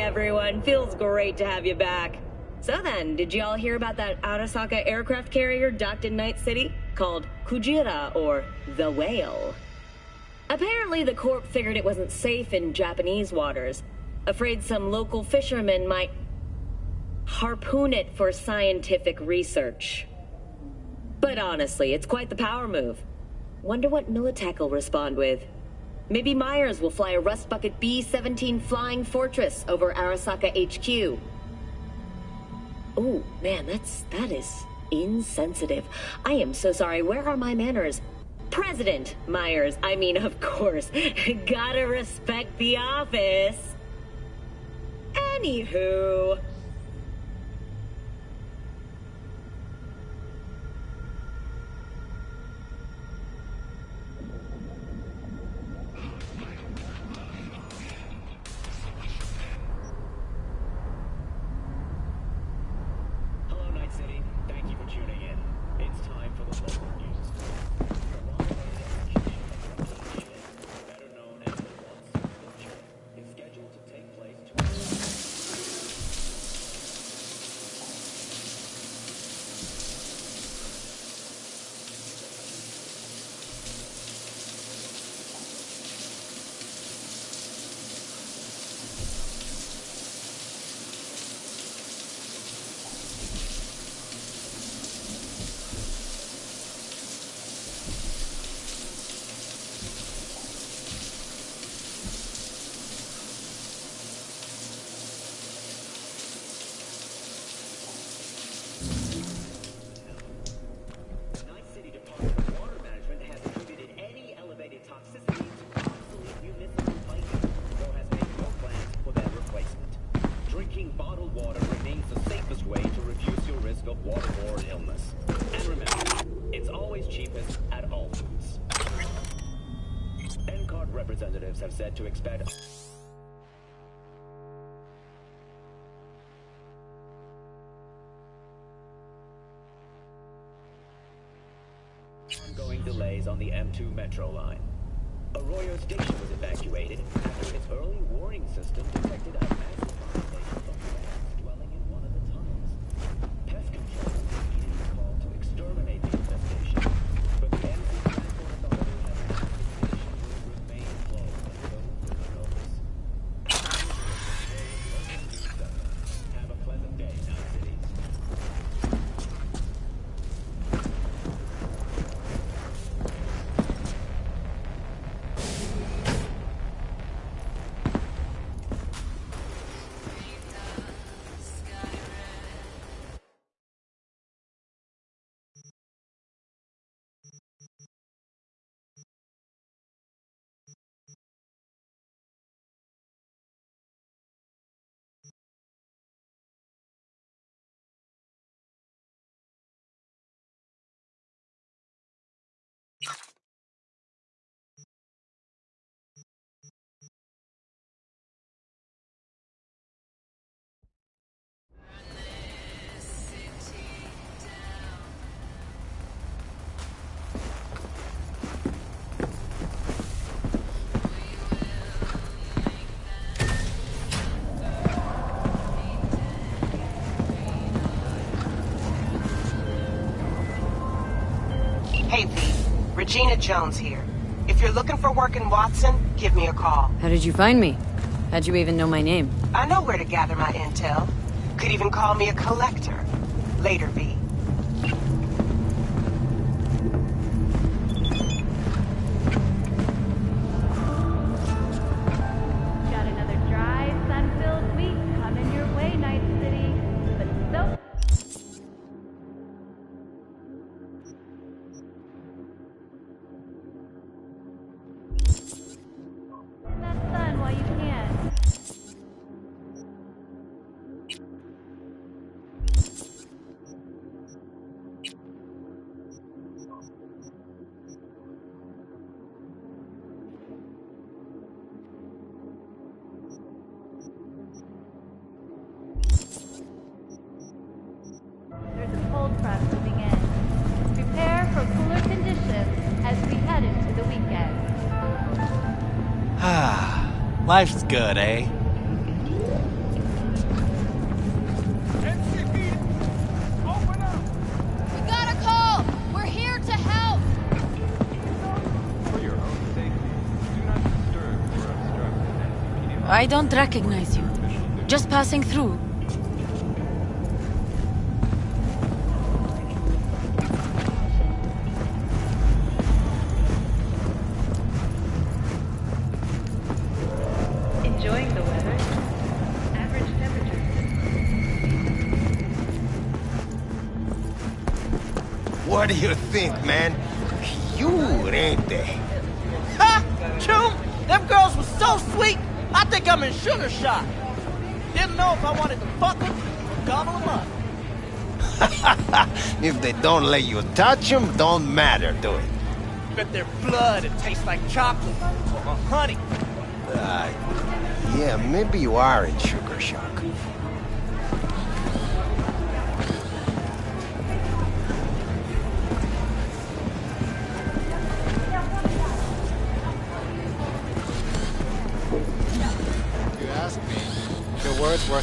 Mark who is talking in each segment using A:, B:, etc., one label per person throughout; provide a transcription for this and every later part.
A: everyone. Feels great to have you back. So then, did y'all hear about that Arasaka aircraft carrier docked in Night City? Called Kujira, or the Whale. Apparently, the Corp figured it wasn't safe in Japanese waters. Afraid some local fishermen might harpoon it for scientific research. But honestly, it's quite the power move. Wonder what Militech will respond with. Maybe Myers will fly a Rust Bucket B-17 Flying Fortress over Arasaka HQ. Ooh, man, that is insensitive. I am so sorry. Where are my manners? President Myers. I mean, of course. Gotta respect the office. Anywho...
B: have said to expect ongoing delays on the M2 metro line. Arroyo Station was evacuated after its early warning system detected a massive population of rats dwelling in one of the tunnels. Pest control immediately called to exterminate the infestation, but the MC Transport Authority has announced the station will remain closed until further notice. Have a pleasant day, Night City.
C: Hey, V. Regina Jones here. If you're looking for work in Watson, give me a call.
D: How did you find me? How'd you even know my name?
C: I know where to gather my intel. Could even call me a collector. Later, V.
E: Got another dry, sun-filled week coming your way, Night City. But so... that sun while you can. There's a cold front moving in. Prepare for cooler conditions as we head into the weekend.
F: Ah, life's good, eh?
D: I don't recognize you. Just passing through.
F: Enjoying the weather. Average temperature.
G: What do you think, man? Cute, ain't they?
H: Ha! Chum! Them girls were so sweet, I think I'm in sugar shock. Didn't know if I wanted to fuck them or gobble them up.
G: If they don't let you touch them, don't matter, do it?
H: Bet their blood, it tastes like chocolate or honey.
G: Yeah, maybe you are in sugar shock.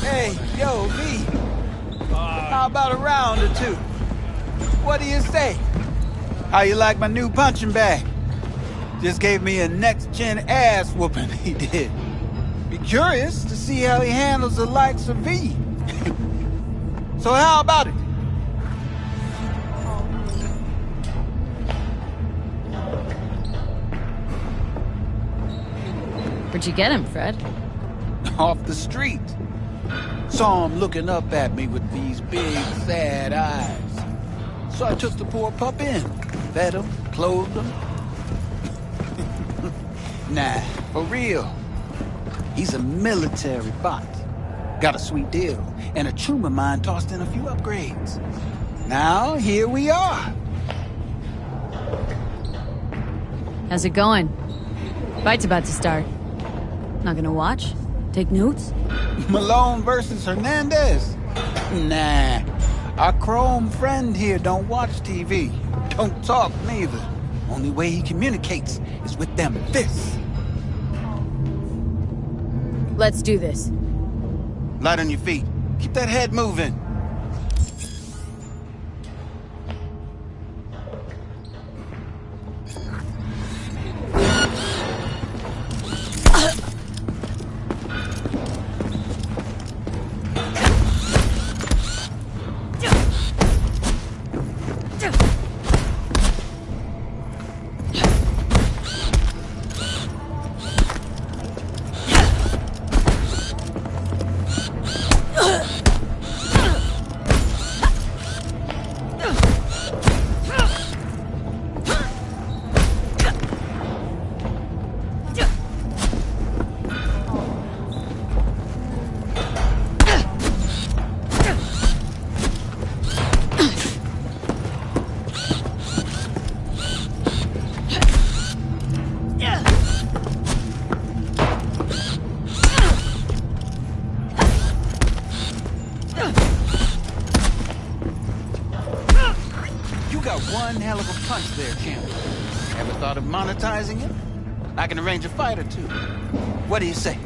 I: Hey, yo, V. How about a round or two? What do you say? How you like my new punching bag? Just gave me a next-gen ass whooping, he did. Be curious to see how he handles the likes of V. So how about it?
D: Where'd you get him, Fred?
I: Off the street. Saw him looking up at me with these big, sad eyes. So I took the poor pup in. Fed him, clothed him. Nah, for real. He's a military bot. Got a sweet deal, and a chum of mine tossed in a few upgrades. Now, here we are.
D: How's it going? Fight's about to start. Not gonna watch? Take notes?
I: Malone versus Hernandez? Nah. Our chrome friend here don't watch TV. Don't talk neither. Only way he communicates is with them fists.
D: Let's do this.
I: Light on your feet. Keep that head moving. One hell of a punch there, champ. Ever thought of monetizing it? I can arrange a fight or two. What do you say?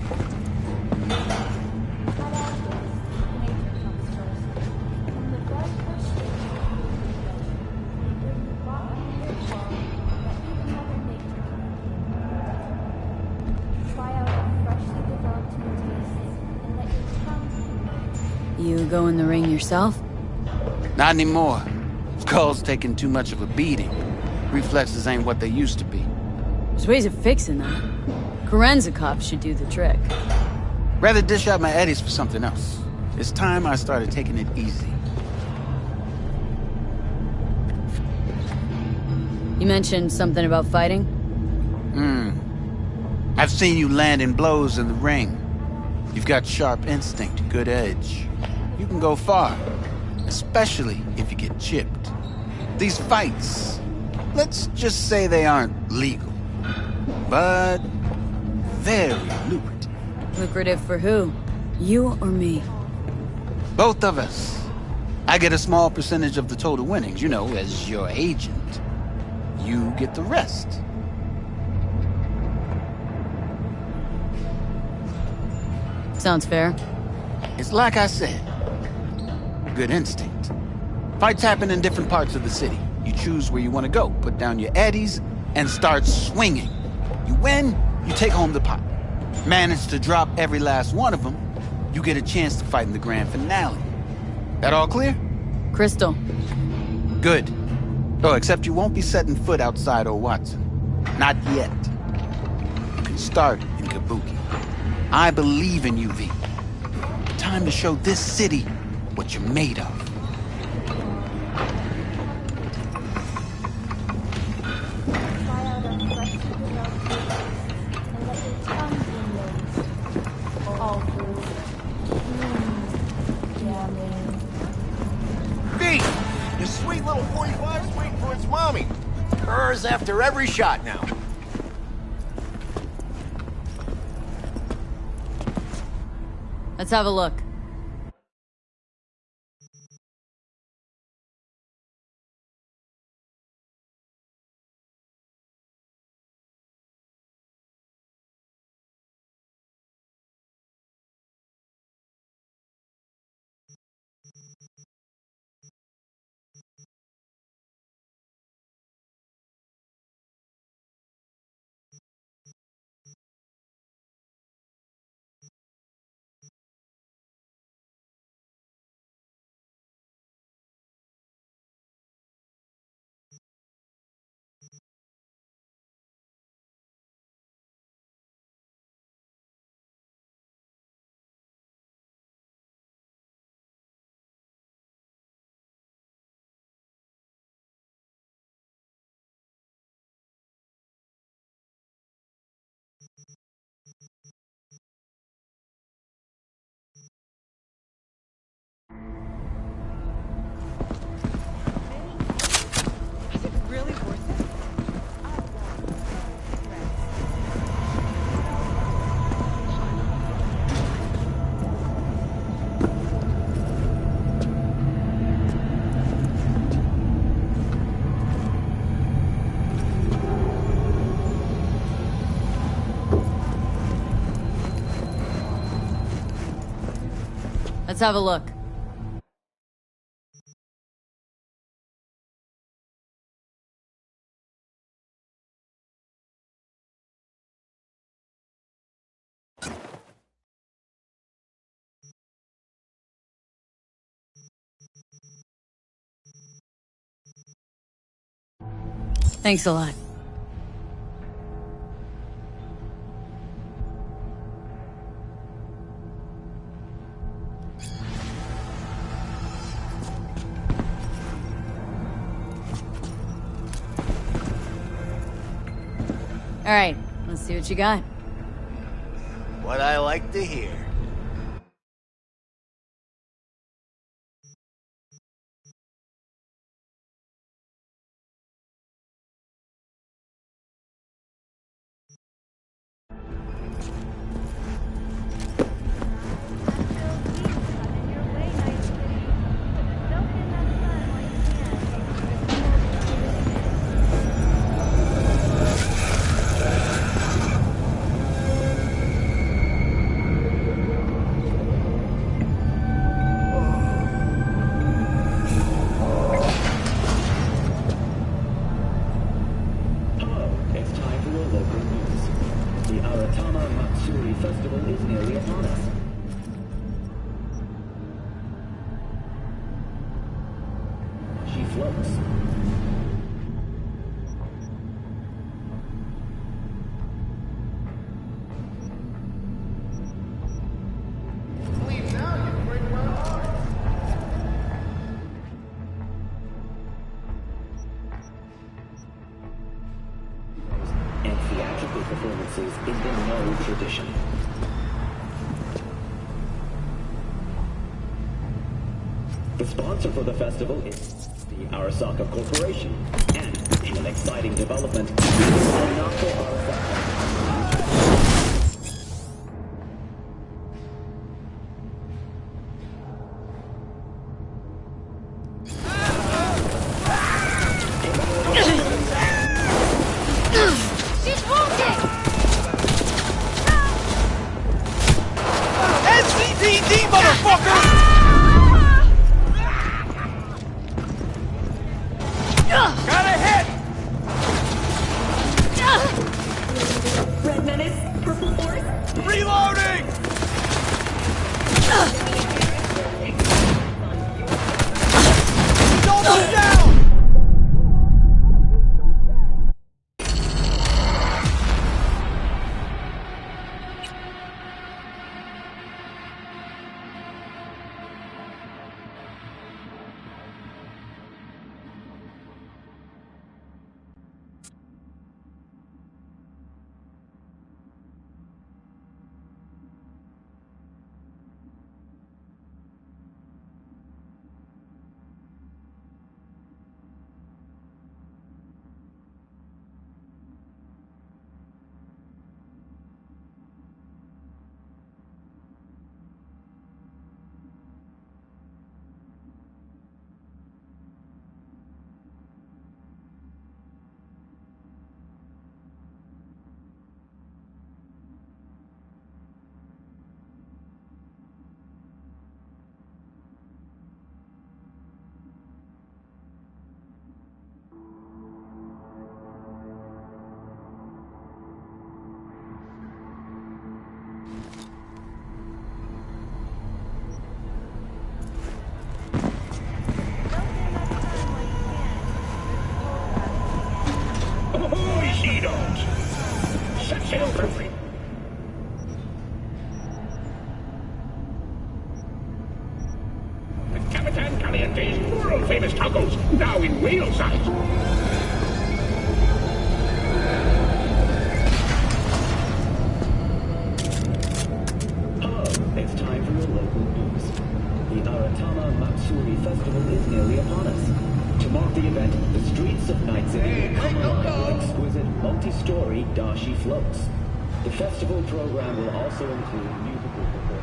D: You go in the ring yourself?
I: Not anymore. Skull's taking too much of a beating. Reflexes ain't what they used to be.
D: There's ways of fixing that. Korenzikov should do the trick.
I: Rather dish out my eddies for something else. It's time I started taking it easy.
D: You mentioned something about fighting?
I: I've seen you landing blows in the ring. You've got sharp instinct, good edge. You can go far, especially if you get chipped. These fights, let's just say they aren't legal, but very lucrative.
D: Lucrative for who? You or me?
I: Both of us. I get a small percentage of the total winnings, you know, as your agent. You get the rest.
D: Sounds fair.
I: It's like I said. Good instinct. Fights happen in different parts of the city. You choose where you want to go, put down your eddies, and start swinging. You win, you take home the pot. manage to drop every last one of them, you get a chance to fight in the grand finale. That all clear?
D: Crystal.
I: Good. Oh, except you won't be setting foot outside old Watson. Not yet. You can start in Kabuki. I believe in you, V. Time to show this city what you're made of.
G: V! Your sweet little 45's waiting for its mommy. Hers after every shot now.
D: Let's have a look. Let's have a look. Thanks a lot. All right, let's see what you got.
G: What I like to hear.
B: Performances is the no tradition. The sponsor for the festival is the Arasaka Corporation, and in an exciting development, we will not for Arasaka.
J: Caliente's world-famous tacos, now in whale size.
B: Hello, it's time for your local news. The Aratama Matsuri Festival is nearly upon us. To mark the event, the streets of Night City will come alive with exquisite multi-story dashi floats. The festival program will also include musical performances.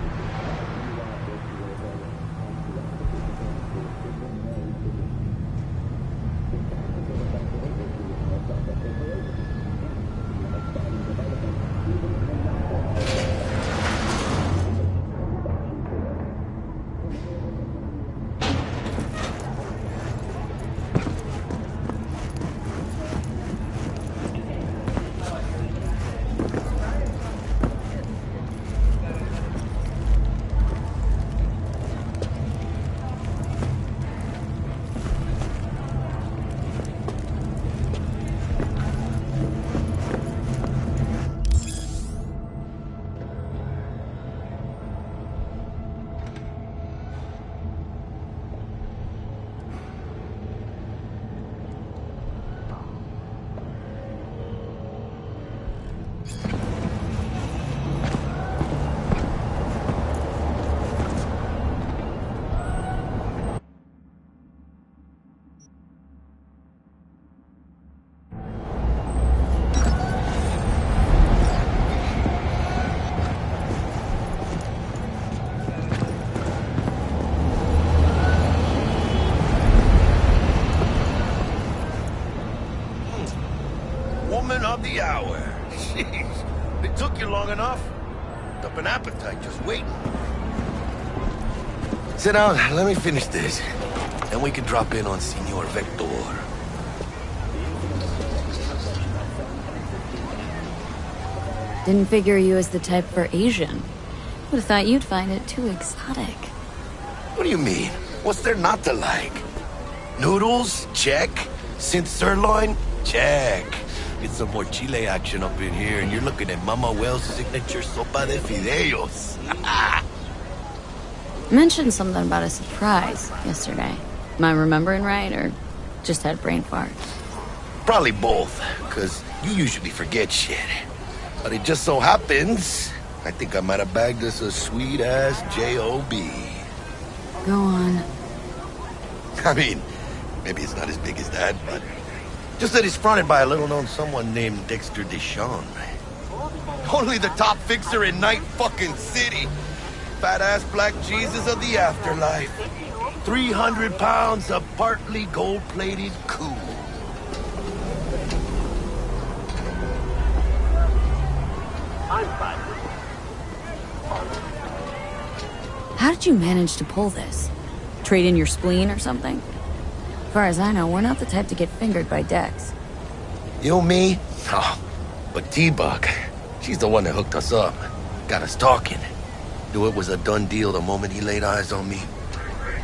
G: Woman of the hour. Jeez. It took you long enough. Up an appetite just waiting. Sit down, let me finish this. Then we can drop in on Senor Vector.
D: Didn't figure you as the type for Asian. Would've thought you'd find it too exotic.
G: What do you mean? What's there not to like? Noodles? Check. Synth sirloin? Check. Get some more chile action up in here, and you're looking at Mama Wells' signature sopa de fideos.
D: Mentioned something about a surprise yesterday. Am I remembering right, or just had a brain fart?
G: Probably both, because you usually forget shit. But it just so happens, I think I might have bagged us a sweet-ass J.O.B.
D: Go on.
G: I mean, maybe it's not as big as that, but just that he's fronted by a little-known someone named Dexter Deshawn. Only the top fixer in Night fucking City. Fat-ass black Jesus of the afterlife. 300 pounds of partly gold-plated cool.
D: How did you manage to pull this? Trade in your spleen or something? As far as I know, we're not the type to get fingered by Dex.
G: You, me? Oh, but T-Bug, she's the one that hooked us up. Got us talking. Knew it was a done deal the moment he laid eyes on me.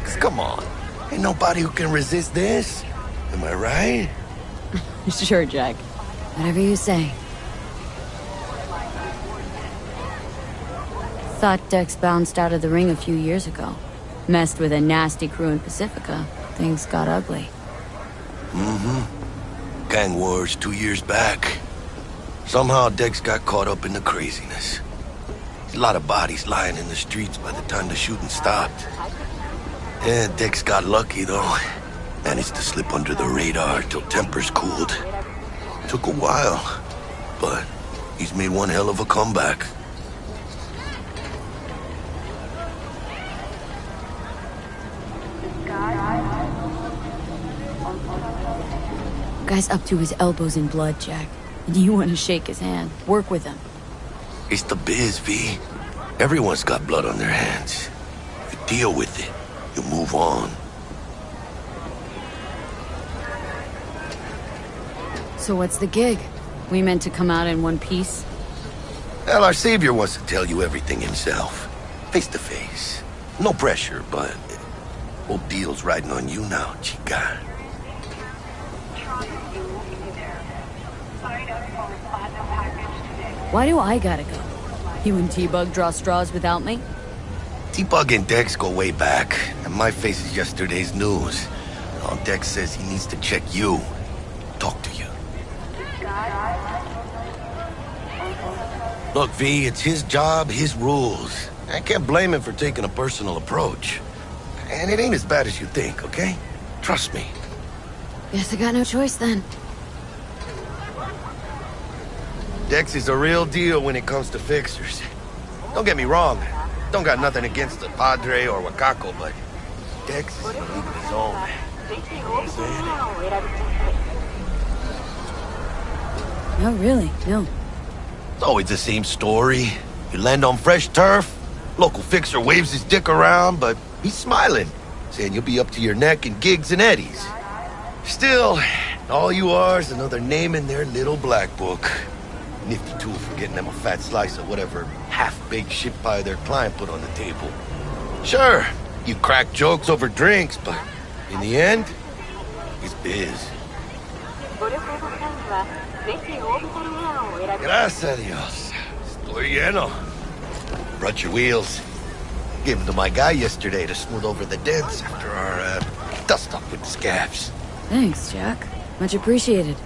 G: 'Cause come on, ain't nobody who can resist this. Am I right?
D: Sure, Jack. Whatever you say. Thought Dex bounced out of the ring a few years ago. Messed with a nasty crew in Pacifica. Things got ugly.
G: Mm-hmm. Gang wars 2 years back. Somehow Dex got caught up in the craziness. A lot of bodies lying in the streets by the time the shooting stopped. Yeah, Dex got lucky, though. Managed to slip under the radar till tempers cooled. Took a while, but he's made one hell of a comeback.
D: Guy's up to his elbows in blood, Jack. And you want to shake his hand. Work with him.
G: It's the biz, V. Everyone's got blood on their hands. You deal with it. You move on.
D: So what's the gig? We meant to come out in one piece?
G: Well, our savior wants to tell you everything himself. Face to face. No pressure, but whole deal's riding on you now, chica.
D: Why do I gotta go? You and T-Bug draw straws without me?
G: T-Bug and Dex go way back, and my face is yesterday's news. Now Dex says he needs to check you. Talk to you. Look, V, it's his job, his rules. I can't blame him for taking a personal approach. And it ain't as bad as you think, okay? Trust me.
D: Guess I got no choice then.
G: Dex is a real deal when it comes to fixers. Don't get me wrong. Don't got nothing against the Padre or Wakako, but Dex is in a league of his own.
D: No, really, no.
G: It's always the same story. You land on fresh turf, local fixer waves his dick around, but he's smiling, saying you'll be up to your neck in gigs and eddies. Still, all you are is another name in their little black book. Nifty tool for getting them a fat slice of whatever half-baked shit pie their client put on the table. Sure, you crack jokes over drinks, but in the end, it's biz. Gracias a Dios. Estoy lleno. Brought your wheels. Gave them to my guy yesterday to smooth over the dents after our dust-up with the scabs.
D: Thanks, Jack. Much appreciated.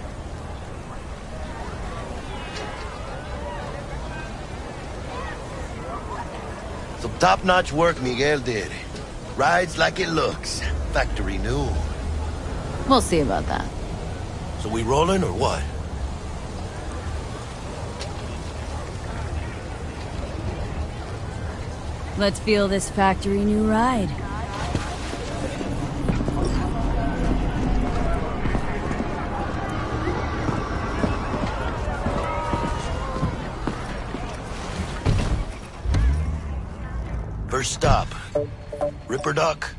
G: Some top-notch work Miguel did. Rides like it looks. Factory new.
D: We'll see about that.
G: So we rolling or what?
D: Let's feel this factory new ride.
G: First stop. Ripper Dock.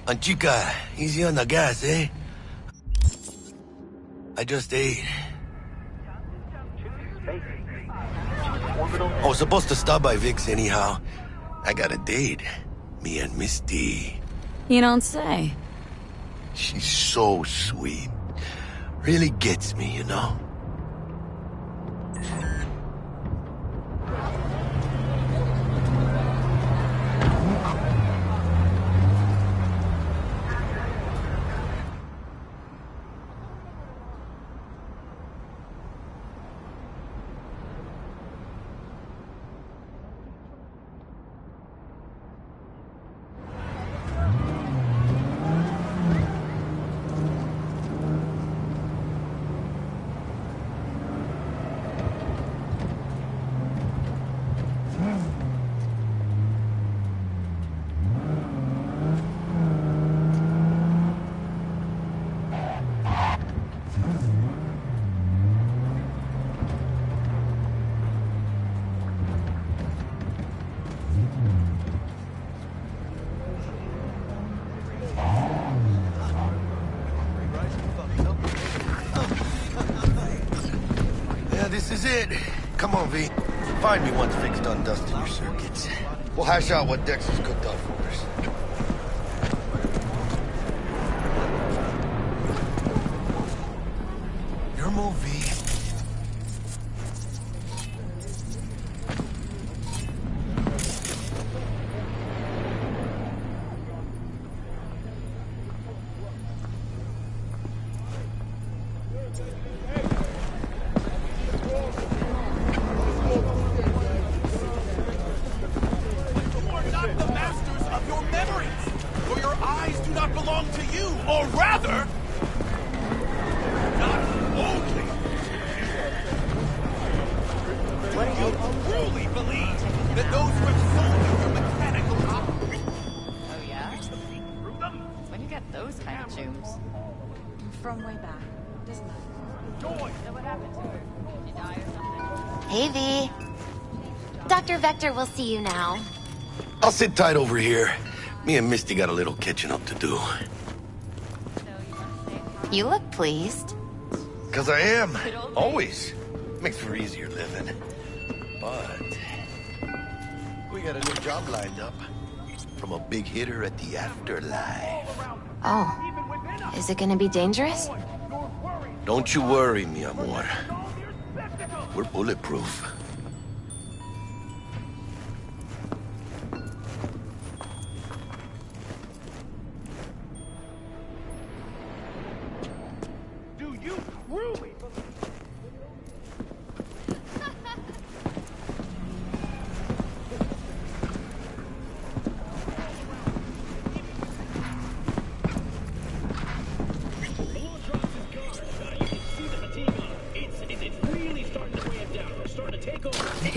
G: Anchica, easy on the gas, eh? I just ate. I was supposed to stop by Vic's anyhow. I got a date. Me and Misty.
D: You don't say.
G: She's so sweet. Really gets me, you know? This is it. Come on, V. Find me once Vic's done dusting your circuits. We'll hash out what Dex has cooked up for us. Your move, V.
K: Hey, V. Dr. Vector will see you now.
G: I'll sit tight over here. Me and Misty got a little catching up to do.
K: You look pleased.
G: 'Cause I am. Always. Makes for easier living. But we got a new job lined up. From a big hitter at the afterlife.
K: Oh. Is it gonna be dangerous?
G: Don't you worry, mi amor. We're bulletproof.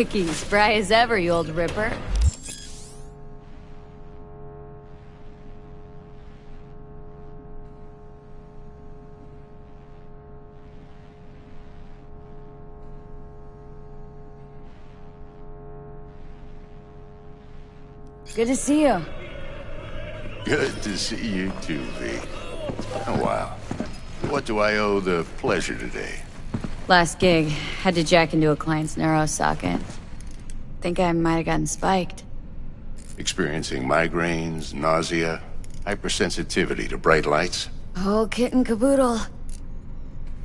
D: Vicky, spry as ever, you old ripper. Good to see you.
L: Good to see you too, V. Oh, wow. What do I owe the pleasure today?
D: Last gig, had to jack into a client's neuro socket. Think I might have gotten spiked.
L: Experiencing migraines, nausea, hypersensitivity to bright lights?
D: Oh, kit and caboodle.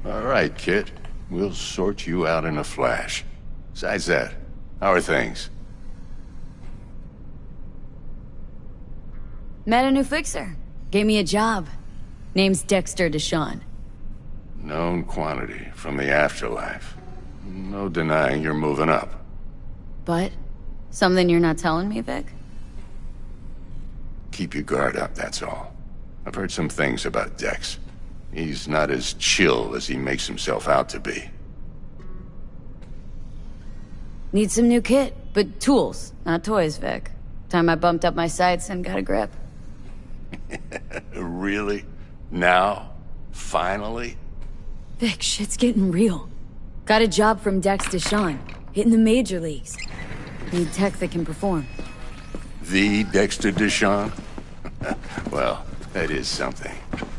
L: All right, kid. We'll sort you out in a flash. Besides that, how are things?
D: Met a new fixer. Gave me a job. Name's Dexter Deshawn.
L: Known quantity from the afterlife. No denying you're moving up.
D: But? Something you're not telling me, Vic?
L: Keep your guard up, that's all. I've heard some things about Dex. He's not as chill as he makes himself out to be.
D: Need some new kit, but tools, not toys, Vic. Time I bumped up my sights and got a grip.
L: Really? Now? Finally?
D: Vic, shit's getting real. Got a job from Dex Deshawn, hitting the major leagues. Need tech that can perform.
L: The Dexter Deshawn? Well, that is something.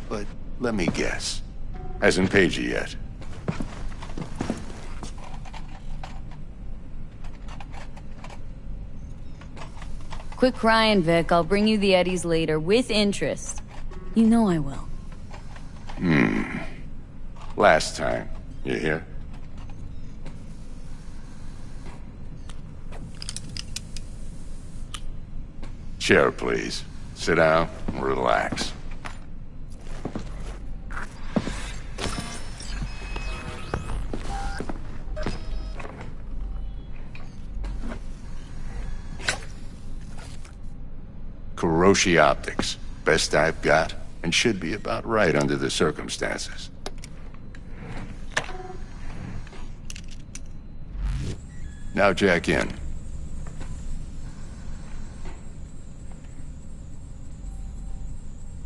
L: But let me guess. Hasn't paid you yet.
D: Quit crying, Vic. I'll bring you the Eddies later, with interest. You know I will.
L: Last time. You hear? Chair, please. Sit down and relax. Kuroshi Optics. Best I've got, and should be about right under the circumstances. Now jack in.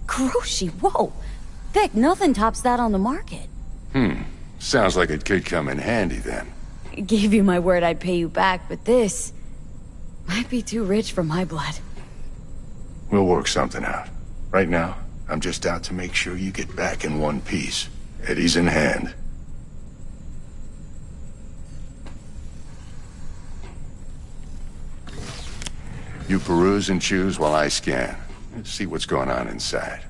D: Kuroshi, whoa! Vic, nothing tops that on the market.
L: Sounds like it could come in handy then.
D: Gave you my word I'd pay you back, but this might be too rich for my blood.
L: We'll work something out. Right now, I'm just out to make sure you get back in one piece. Eddie's in hand. You peruse and choose while I scan. Let's see what's going on inside.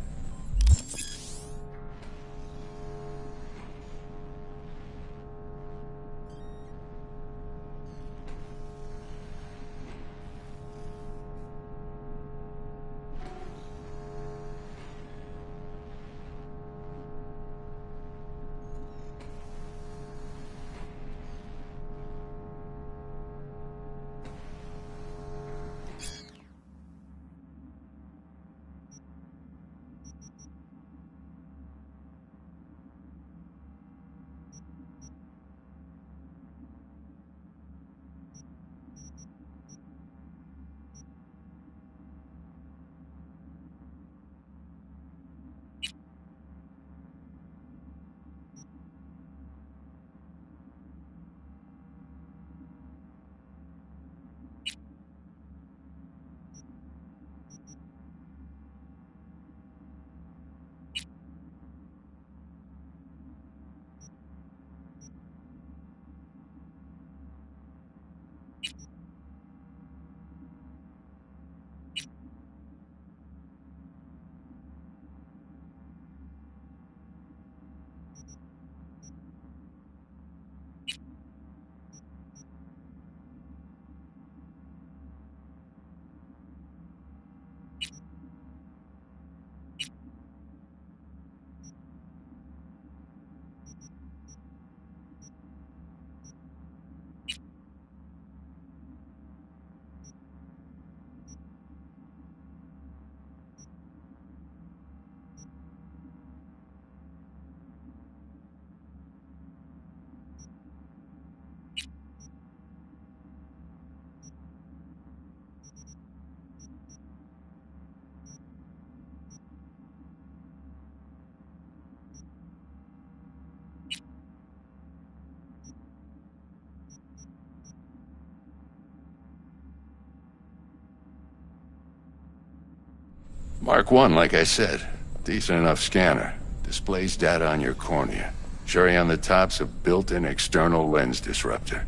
L: Mark 1, like I said. Decent enough scanner. Displays data on your cornea. Cherry on the top's a built-in external lens disruptor.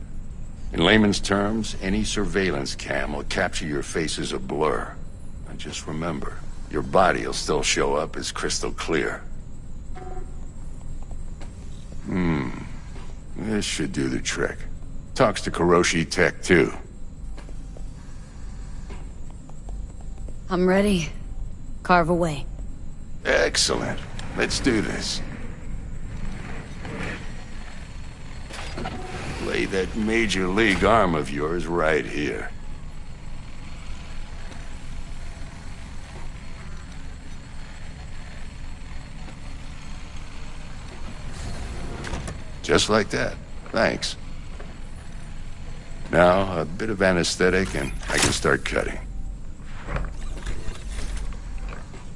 L: In layman's terms, any surveillance cam will capture your face as a blur. And just remember, your body will still show up as crystal clear. This should do the trick. Talks to Kuroshi Tech, too.
D: I'm ready. Carve away.
L: Excellent. Let's do this. Lay that major league arm of yours right here. Just like that. Thanks. Now, a bit of anesthetic and I can start cutting.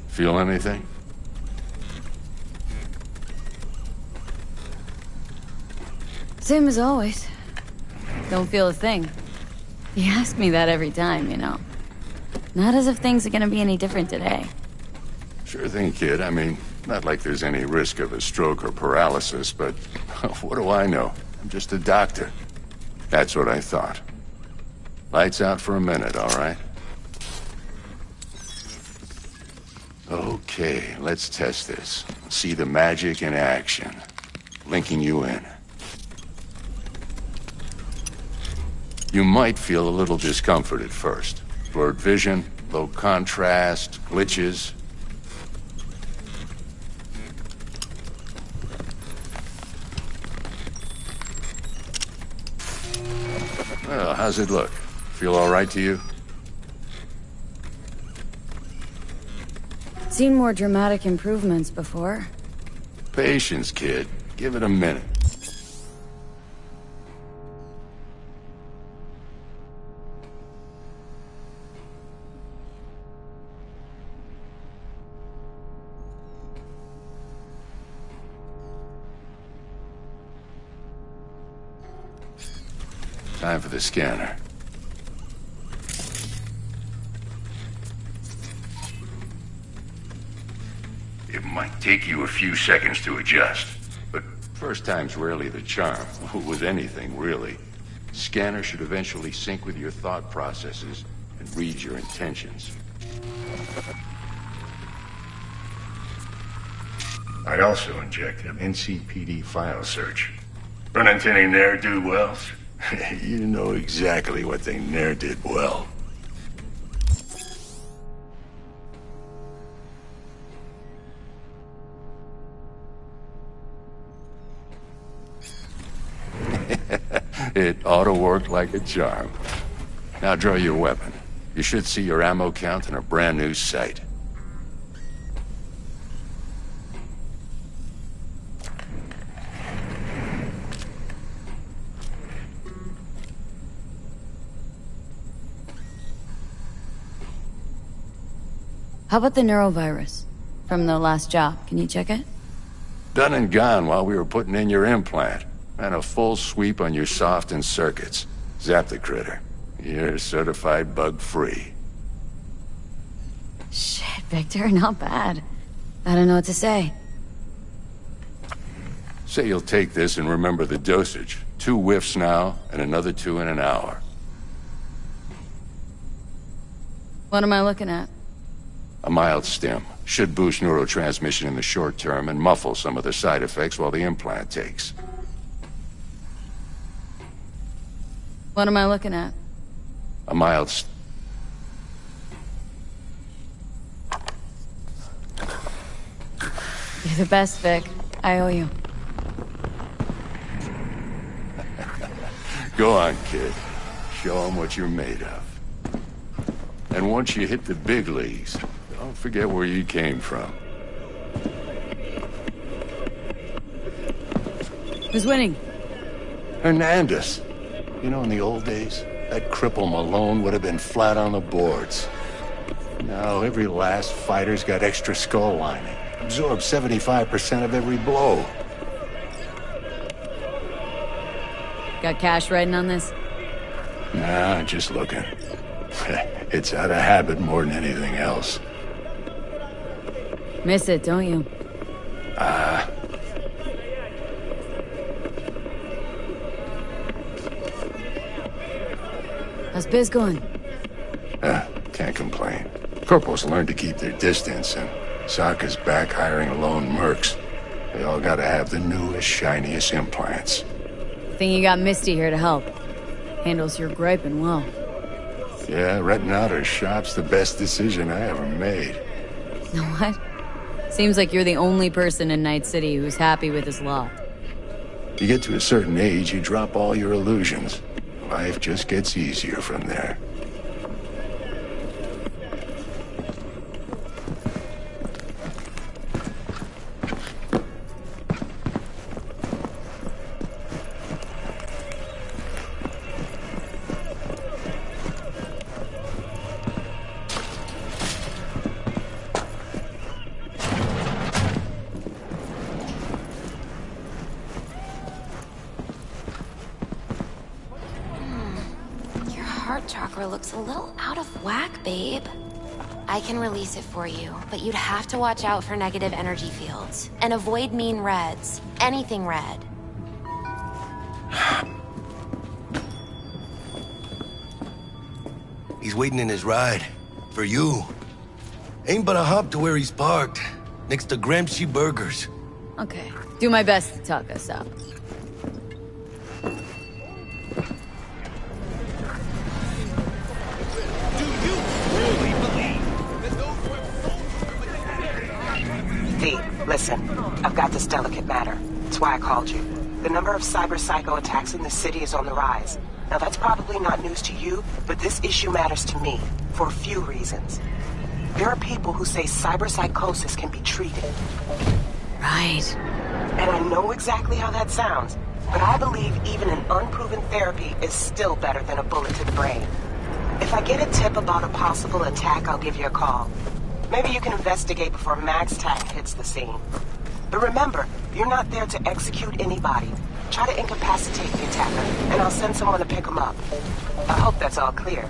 L: Feel anything?
D: Same as always. Don't feel a thing. You ask me that every time, you know. Not as if things are gonna be any different today.
L: Sure thing, kid. I mean, not like there's any risk of a stroke or paralysis, but what do I know? I'm just a doctor. That's what I thought. Lights out for a minute, all right? Okay, let's test this. See the magic in action. Linking you in. You might feel a little discomfort at first. Blurred vision, low contrast, glitches. Well, how's it look? Feel all right to you?
D: Seen more dramatic improvements before.
L: Patience, kid. Give it a minute. Time for the scanner. It might take you a few seconds to adjust, but first time's rarely the charm, with anything, really. Scanner should eventually sync with your thought processes and read your intentions. I'd also inject an NCPD file search. Run into any ne'er-do-wells? You know exactly what they ne'er did well. It ought to work like a charm. Now draw your weapon. You should see your ammo count in a brand new sight.
D: How about the neurovirus? From the last job, can you check it?
L: Done and gone while we were putting in your implant. And a full sweep on your soft and circuits. Zap the critter. You're certified bug-free.
D: Shit, Victor, not bad. I don't know what to say.
L: Say you'll take this and remember the dosage. 2 whiffs now, and another 2 in an hour.
D: What am I looking at?
L: A mild stim. Should boost neurotransmission in the short term and muffle some of the side effects while the implant takes.
D: What am I looking at?
L: A mild
D: You're the best, Vic. I owe you.
L: Go on, kid. Show them what you're made of. And once you hit the big leagues, don't forget where you came from.
D: Who's winning?
L: Hernandez. You know, in the old days, that cripple Malone would have been flat on the boards. Now, every last fighter's got extra skull lining. Absorbs 75% of every blow.
D: Got cash riding on this?
L: Nah, just looking. It's out of habit more than anything else.
D: Miss it, don't you? How's biz going?
L: Can't complain. Corporals learn to keep their distance, and Sokka's back hiring lone mercs. They all gotta have the newest, shiniest implants.
D: Think you got Misty here to help. Handles your griping well.
L: Yeah, renting out her shop's the best decision I ever made.
D: What? Seems like you're the only person in Night City who's happy with his lot.
L: You get to a certain age, you drop all your illusions. Life just gets easier from there.
K: Heart chakra looks a little out of whack, babe. I can release it for you, but you'd have to watch out for negative energy fields. And avoid mean reds. Anything red.
G: He's waiting in his ride. For you. Ain't but a hop to where he's parked. Next to Gramsci Burgers.
D: Okay. Do my best to talk us up.
C: Listen, I've got this delicate matter. That's why I called you. The number of cyber-psycho attacks in the city is on the rise. Now that's probably not news to you, but this issue matters to me, for a few reasons. There are people who say cyberpsychosis can be treated.
D: Right.
C: And I know exactly how that sounds, but I believe even an unproven therapy is still better than a bullet to the brain. If I get a tip about a possible attack, I'll give you a call. Maybe you can investigate before Max Tack hits the scene. But remember, you're not there to execute anybody. Try to incapacitate the attacker, and I'll send someone to pick him up. I hope that's all clear.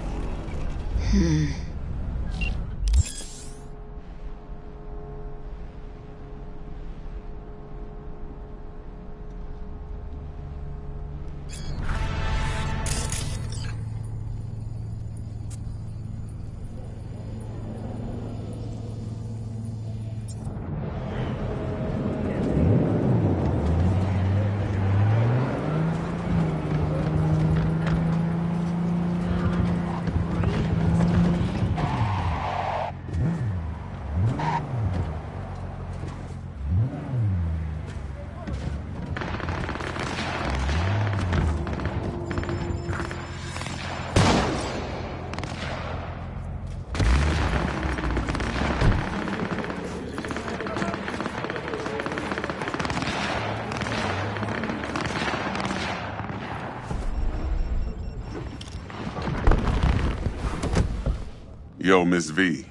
M: Yo, Miss V.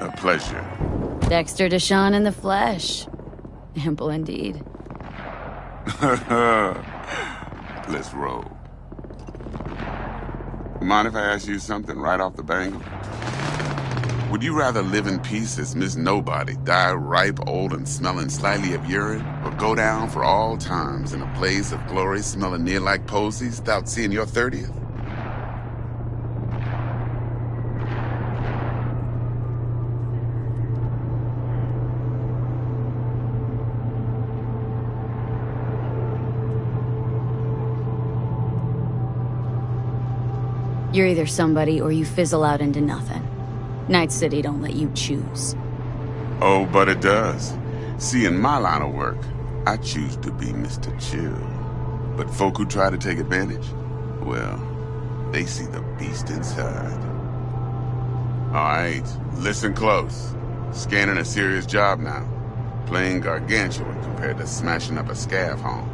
M: A pleasure.
D: Dexter Deshawn in the flesh. Ample indeed.
M: Let's roll. Mind if I ask you something right off the bangle? Would you rather live in peace as Miss Nobody, die ripe, old, and smelling slightly of urine, or go down for all times in a blaze of glory smelling near like posies without seeing your 30th?
D: You're either somebody or you fizzle out into nothing. Night City don't let you choose.
M: Oh, but it does. See, in my line of work, I choose to be Mr. Chill. But folk who try to take advantage, well, they see the beast inside. All right, listen close. Scanning a serious job now. Playing gargantuan compared to smashing up a scav home.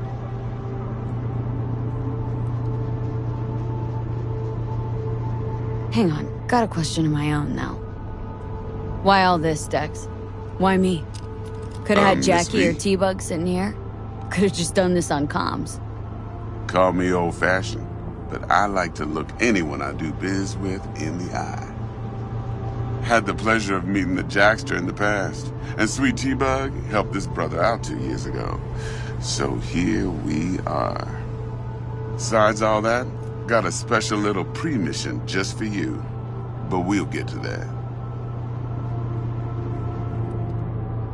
D: Hang on, got a question of my own now. Why all this, Dex? Why me? Could've had Jackie or T-Bug sitting here. Could've just done this on comms.
M: Call me old-fashioned, but I like to look anyone I do biz with in the eye. Had the pleasure of meeting the Jackster in the past, and Sweet T-Bug helped this brother out 2 years ago. So here we are. Besides all that, got a special little pre-mission just for you. But we'll get to that.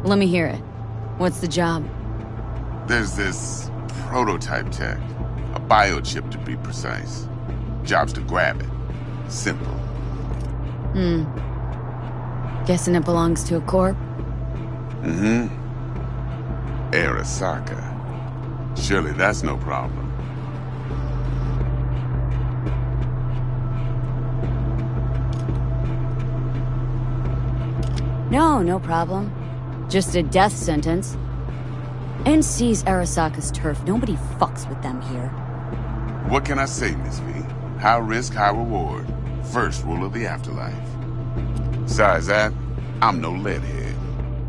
D: Let me hear it. What's the job?
M: There's this prototype tech. A biochip to be precise. Job's to grab it. Simple.
D: Guessing it belongs to a corp?
M: Mm-hmm. Arasaka. Surely that's no problem.
D: No problem. Just a death sentence. NC's Arasaka's turf. Nobody fucks with them here.
M: What can I say, Miss V? High risk, high reward. First rule of the afterlife. Besides that, I'm no leadhead.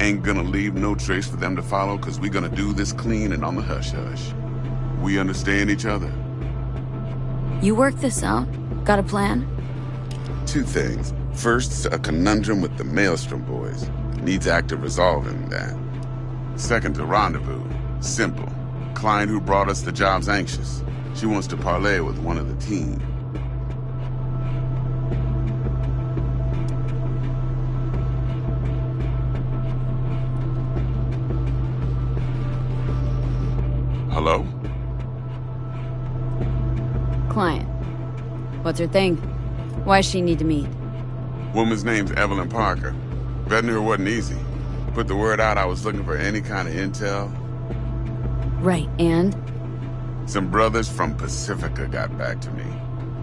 M: Ain't gonna leave no trace for them to follow, cause we gonna do this clean and on the hush-hush. We understand each other.
D: You work this out? Got a plan?
M: 2 things. First, a conundrum with the Maelstrom boys. Needs active resolving that. Second, a rendezvous. Simple. Client who brought us the job's anxious. She wants to parlay with one of the team. Hello?
D: Client. What's her thing? Why she need to meet?
M: Woman's name's Evelyn Parker. Vetting her wasn't easy. Put the word out I was looking for any kind of intel.
D: Right, and?
M: Some brothers from Pacifica got back to me.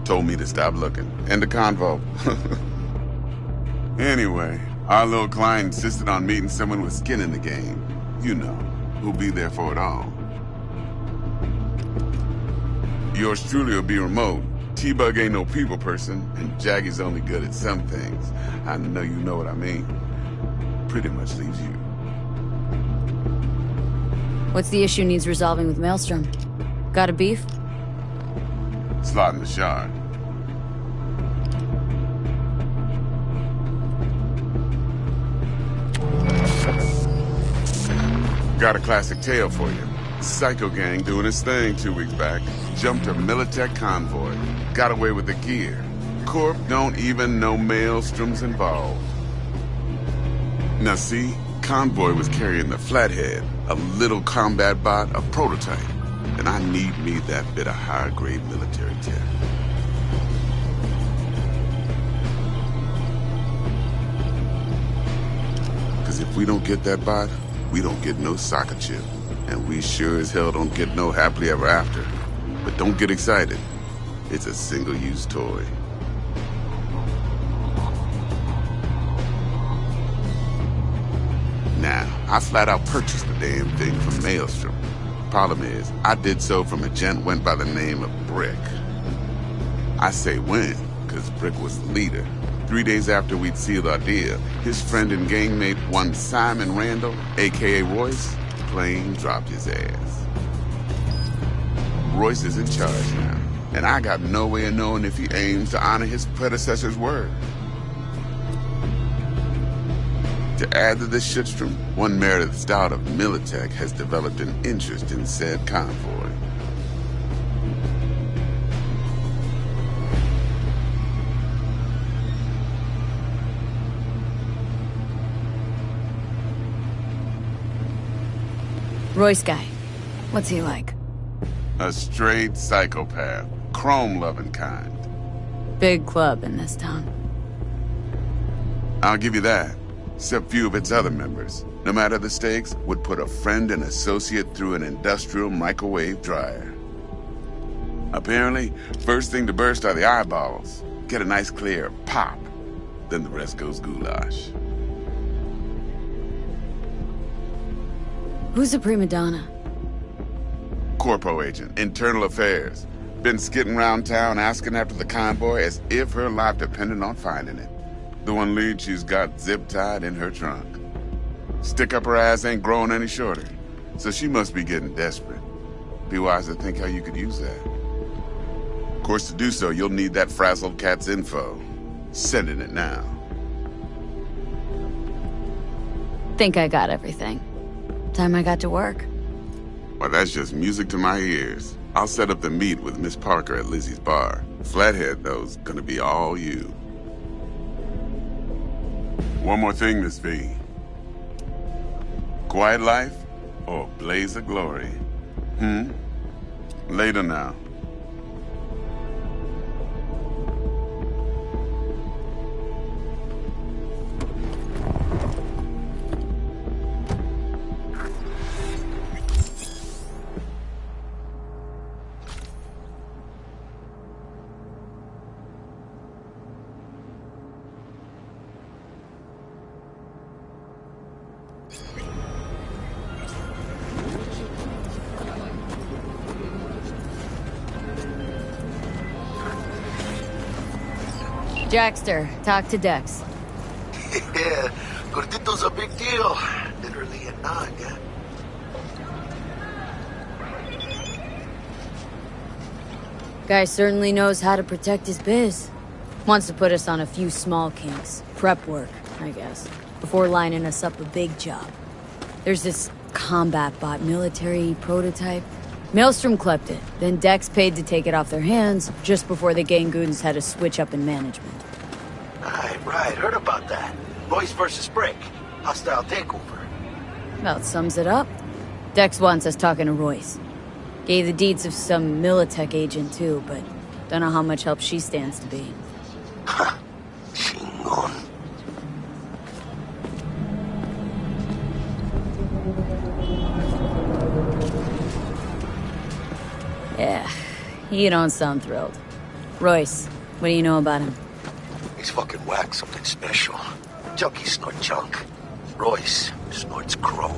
M: Told me to stop looking. End of convo. Anyway, our little client insisted on meeting someone with skin in the game. You know, who'll be there for it all. Yours truly will be remote. T-Bug ain't no people person, and Jaggy's only good at some things. I know you know what I mean. Pretty much leaves you.
D: What's the issue needs resolving with Maelstrom? Got a beef?
M: Slot in the shard. Got a classic tale for you. Psycho gang doing his thing 2 weeks back. Jumped a Militech convoy. Got away with the gear. Corp don't even know Maelstrom's involved. Now see, convoy was carrying the Flathead, a little combat bot, a prototype. And I need me that bit of high-grade military tech. Because if we don't get that bot, we don't get no soccer chip. And we sure as hell don't get no happily ever after. But don't get excited. It's a single-use toy. Now, I flat out purchased the damn thing from Maelstrom. Problem is, I did so from a gent went by the name of Brick. I say when, because Brick was the leader. 3 days after we'd sealed our deal, his friend and gangmate, one Simon Randall, a.k.a. Royce, plain dropped his ass. Royce is in charge now, and I got no way of knowing if he aims to honor his predecessor's word. To add to this shitstrom, one Meredith Stout of Militech has developed an interest in said convoy.
D: Royce guy. What's he like?
M: A straight psychopath. Chrome-loving kind.
D: Big club in this town.
M: I'll give you that. Except few of its other members, no matter the stakes, would put a friend and associate through an industrial microwave dryer. Apparently, first thing to burst are the eyeballs. Get a nice clear pop. Then the rest goes goulash.
D: Who's the prima donna?
M: Corpo agent, internal affairs. Been skidding around town asking after the convoy as if her life depended on finding it. The one lead she's got zip-tied in her trunk. Stick up her ass ain't growing any shorter, so she must be getting desperate. Be wise to think how you could use that. Of course, to do so, you'll need that frazzled cat's info. Sending it now.
D: Think I got everything. Time I got to work.
M: Well, that's just music to my ears. I'll set up the meet with Miss Parker at Lizzie's bar. Flathead, though's gonna be all you. One more thing, Miss V. Quiet life or blaze of glory? Later now.
D: Jackster, talk to Dex.
G: Yeah, Gordito's a big deal. Literally a nod, yeah.
D: Guy certainly knows how to protect his biz. Wants to put us on a few small kinks. Prep work, I guess. Before lining us up a big job. There's this combat bot military prototype. Maelstrom clept it, then Dex paid to take it off their hands just before the Gangoons had a switch up in management.
G: Right, heard about that. Royce versus Brick. Hostile takeover.
D: About sums it up. Dex wants us talking to Royce. Gave the deeds of some Militech agent too, but don't know how much help she stands to be.
G: Chingon.
D: Yeah, you don't sound thrilled. Royce, what do you know about him?
G: He's fucking whack, something special. Junkies snort junk. Royce snorts chrome.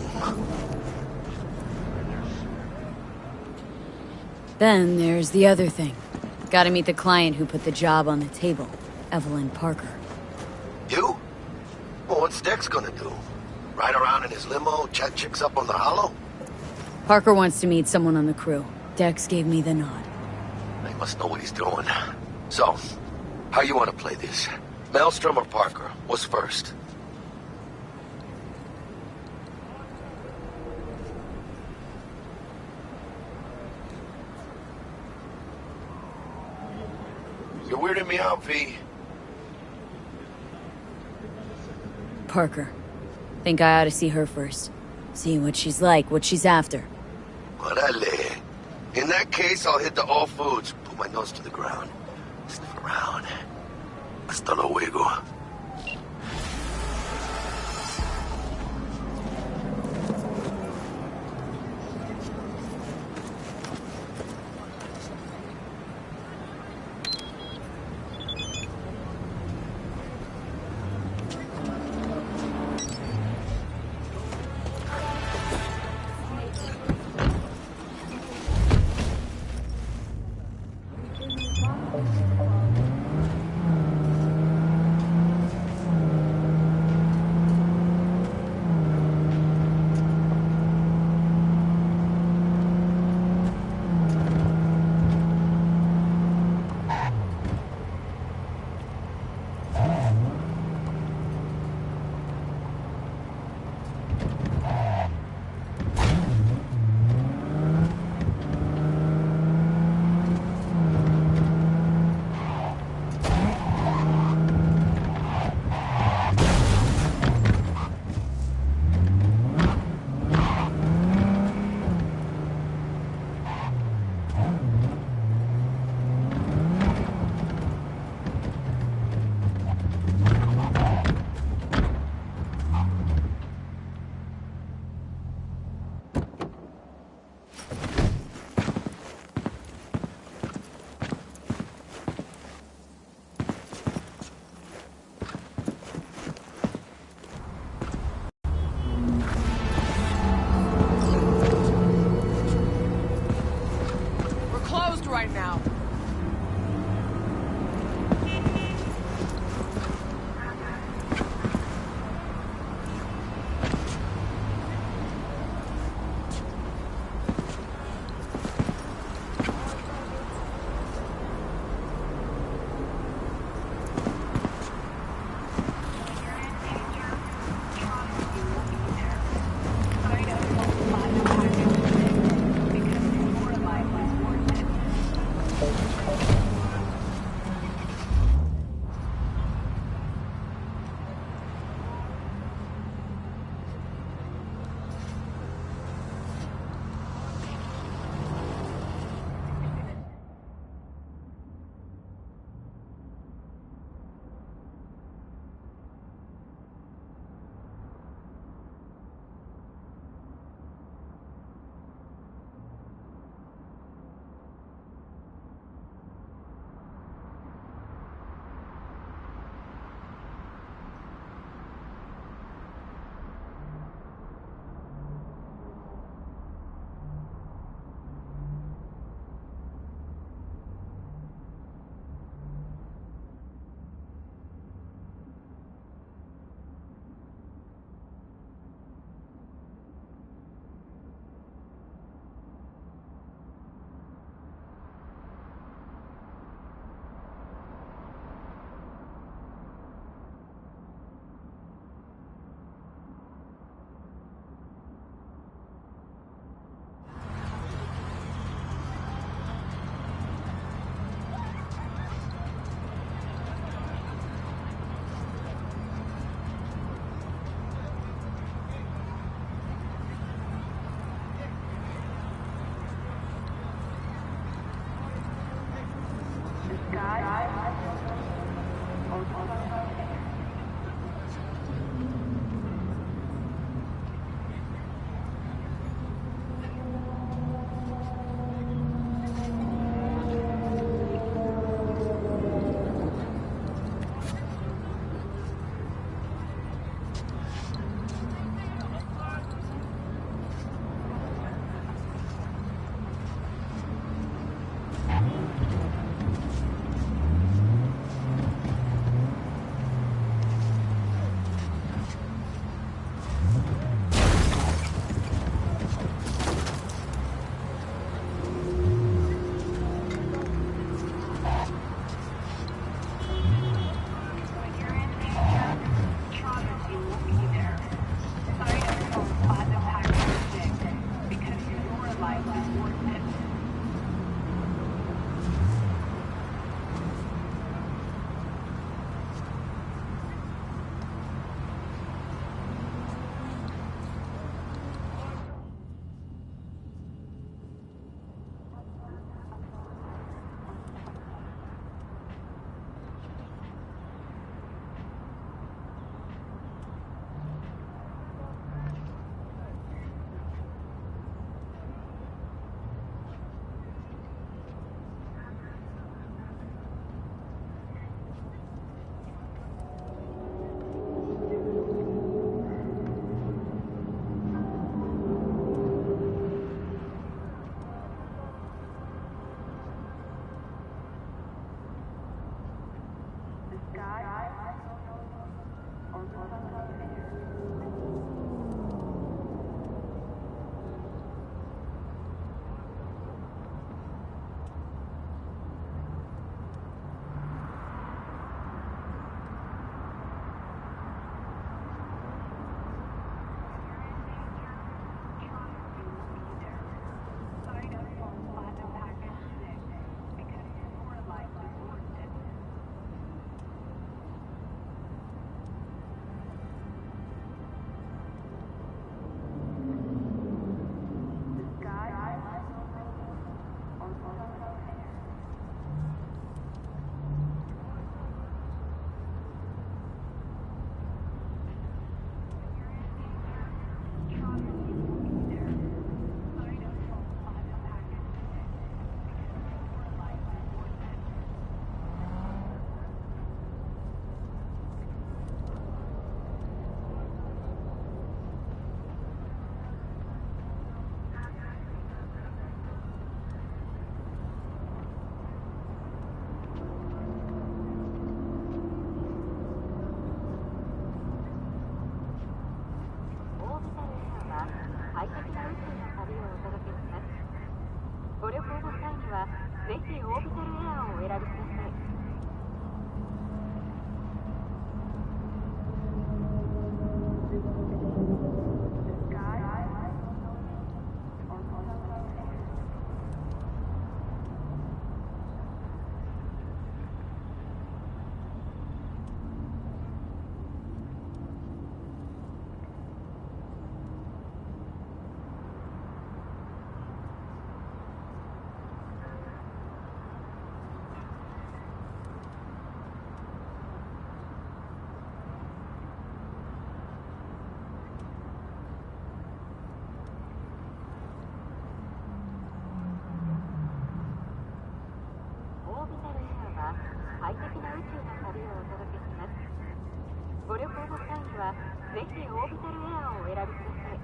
D: Then there's the other thing. Gotta meet the client who put the job on the table, Evelyn Parker.
G: You? Well, what's Dex gonna do? Ride around in his limo, chat chicks up on the hollow?
D: Parker wants to meet someone on the crew. Dex gave me the nod.
G: He must know what he's doing. So, how you want to play this? Maelstrom or Parker? What's first? You're weirding me out, V.
D: Parker. Think I ought to see her first. See what she's like, what she's after.
G: Orale. In that case, I'll hit the all foods. Put my nose to the ground. Sniff around. Hasta luego.
E: をお届けします。ご旅行の際にはぜひオービタルエアーをお選びください。快適な宇宙の旅をお届けします。ご旅行の際にはぜひオービタルエアーをお選びください。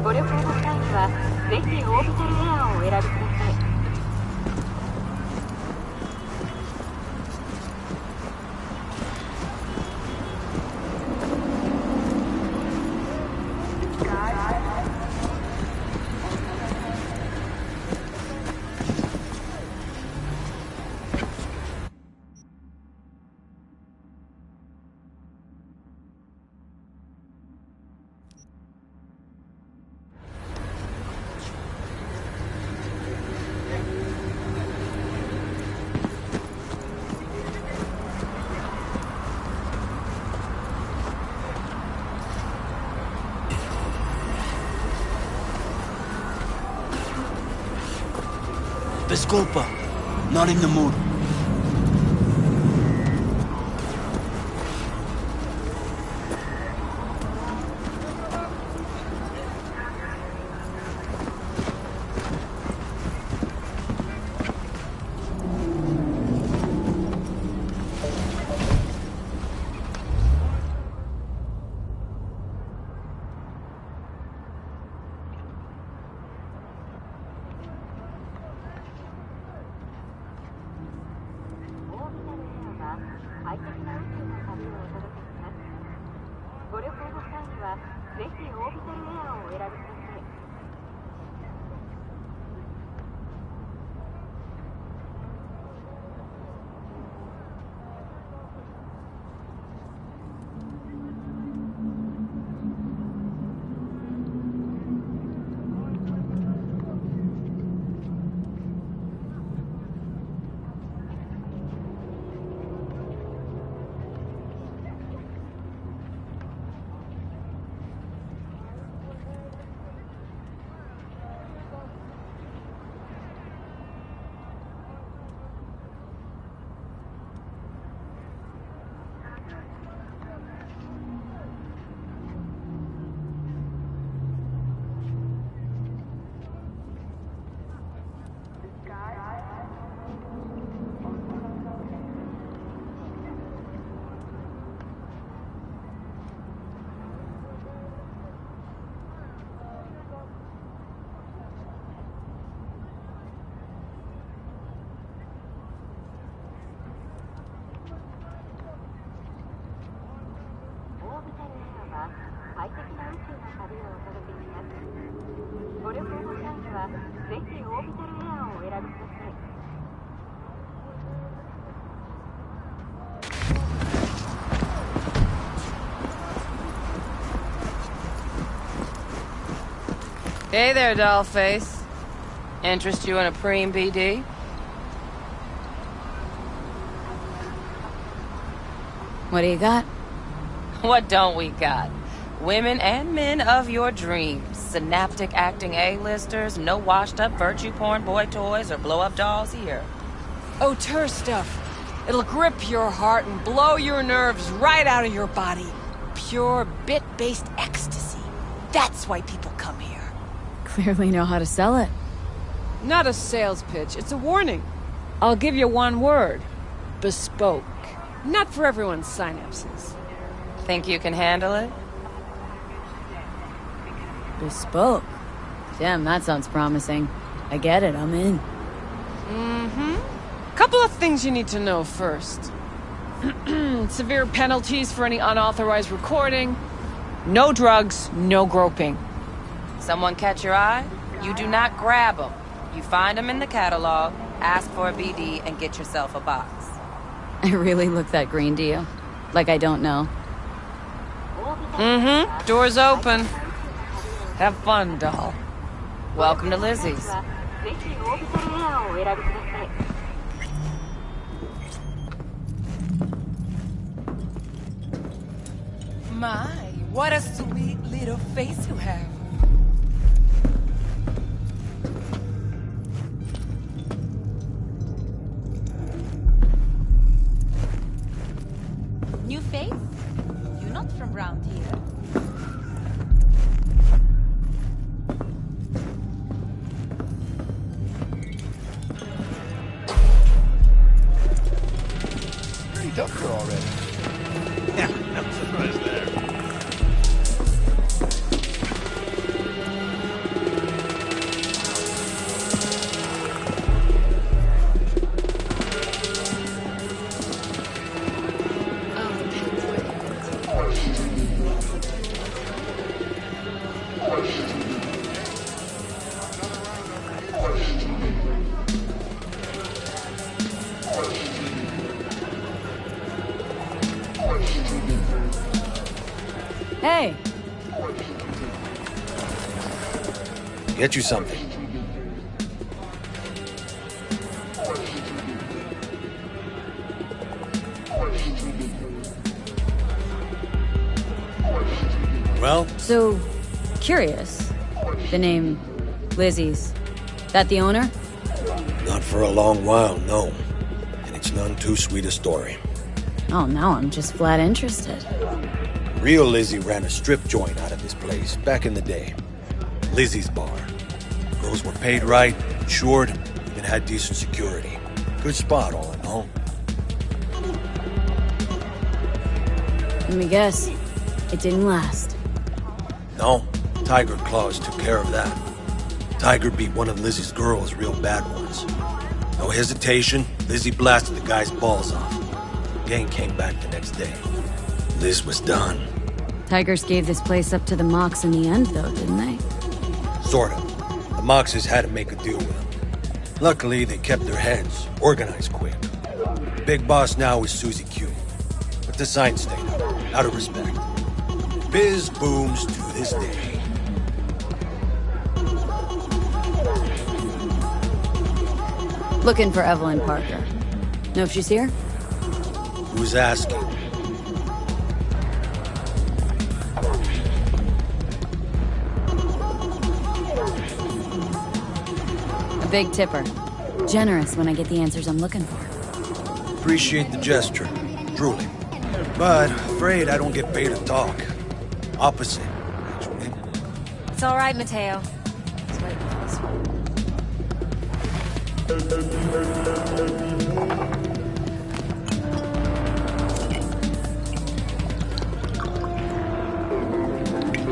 E: ご旅行の際にはぜひオービタルエアーをお選びください。
N: Disculpa, not in the mood.
E: 快適な宇宙の旅をお届けします。ご旅行の際にはぜひオービタルエアーをお選びください。
O: Hey there, dollface. Interest you in a preem BD?
D: What do you got?
O: What don't we got? Women and men of your dreams. Synaptic acting A-listers, no washed-up virtue porn boy toys or blow-up dolls here.
P: Auteur stuff. It'll grip your heart and blow your nerves right out of your body. Pure bit-based ecstasy. That's why people come here.
D: Clearly know how to sell it.
P: Not a sales pitch, it's a warning. I'll give you one word. Bespoke. Not for everyone's synapses.
O: Think you can handle it?
D: Bespoke? Damn, that sounds promising. I get it, I'm in.
P: Mm-hmm. Couple of things you need to know first. Severe penalties for any unauthorized recording. No drugs, no groping.
O: Someone catch your eye? You do not grab them. You find them in the catalog, ask for a BD, and get yourself a box.
D: I really look that green to you. Like I don't know.
P: Mm-hmm. Door's open. Have fun, doll.
O: Welcome to Lizzie's.
P: My, what a sweet little face you have.
Q: New face? You're not from round here.
G: Pretty tough girl already.
R: Yeah, no surprise there.
D: Hey!
R: Get you something. Well?
D: So, curious. The name Lizzie's. That the owner?
R: Not for a long while, no. And it's none too sweet a story.
D: Oh, now I'm just flat interested.
R: Real Lizzie ran a strip joint out of this place back in the day. Lizzie's bar. Girls were paid right, insured, even had decent security. Good spot, all in all.
D: Let me guess. It didn't last.
R: No, Tiger Claws took care of that. Tiger beat one of Lizzie's girls real bad once. No hesitation, Lizzie blasted the guy's balls off. Gang came back the next day. Liz was done.
D: Tigers gave this place up to the Mox in the end, though, didn't they?
R: Sort of. The Moxes had to make a deal with them. Luckily, they kept their heads, organized quick. Big boss now is Susie Q. But the sign stayed up, out of respect. Biz booms to this day.
D: Looking for Evelyn Parker. Know if she's here?
R: Who's asking?
D: A big tipper. Generous when I get the answers I'm looking for.
R: Appreciate the gesture, truly. But afraid I don't get paid to talk. Opposite, actually.
K: It's all right, Mateo. Just wait for this one.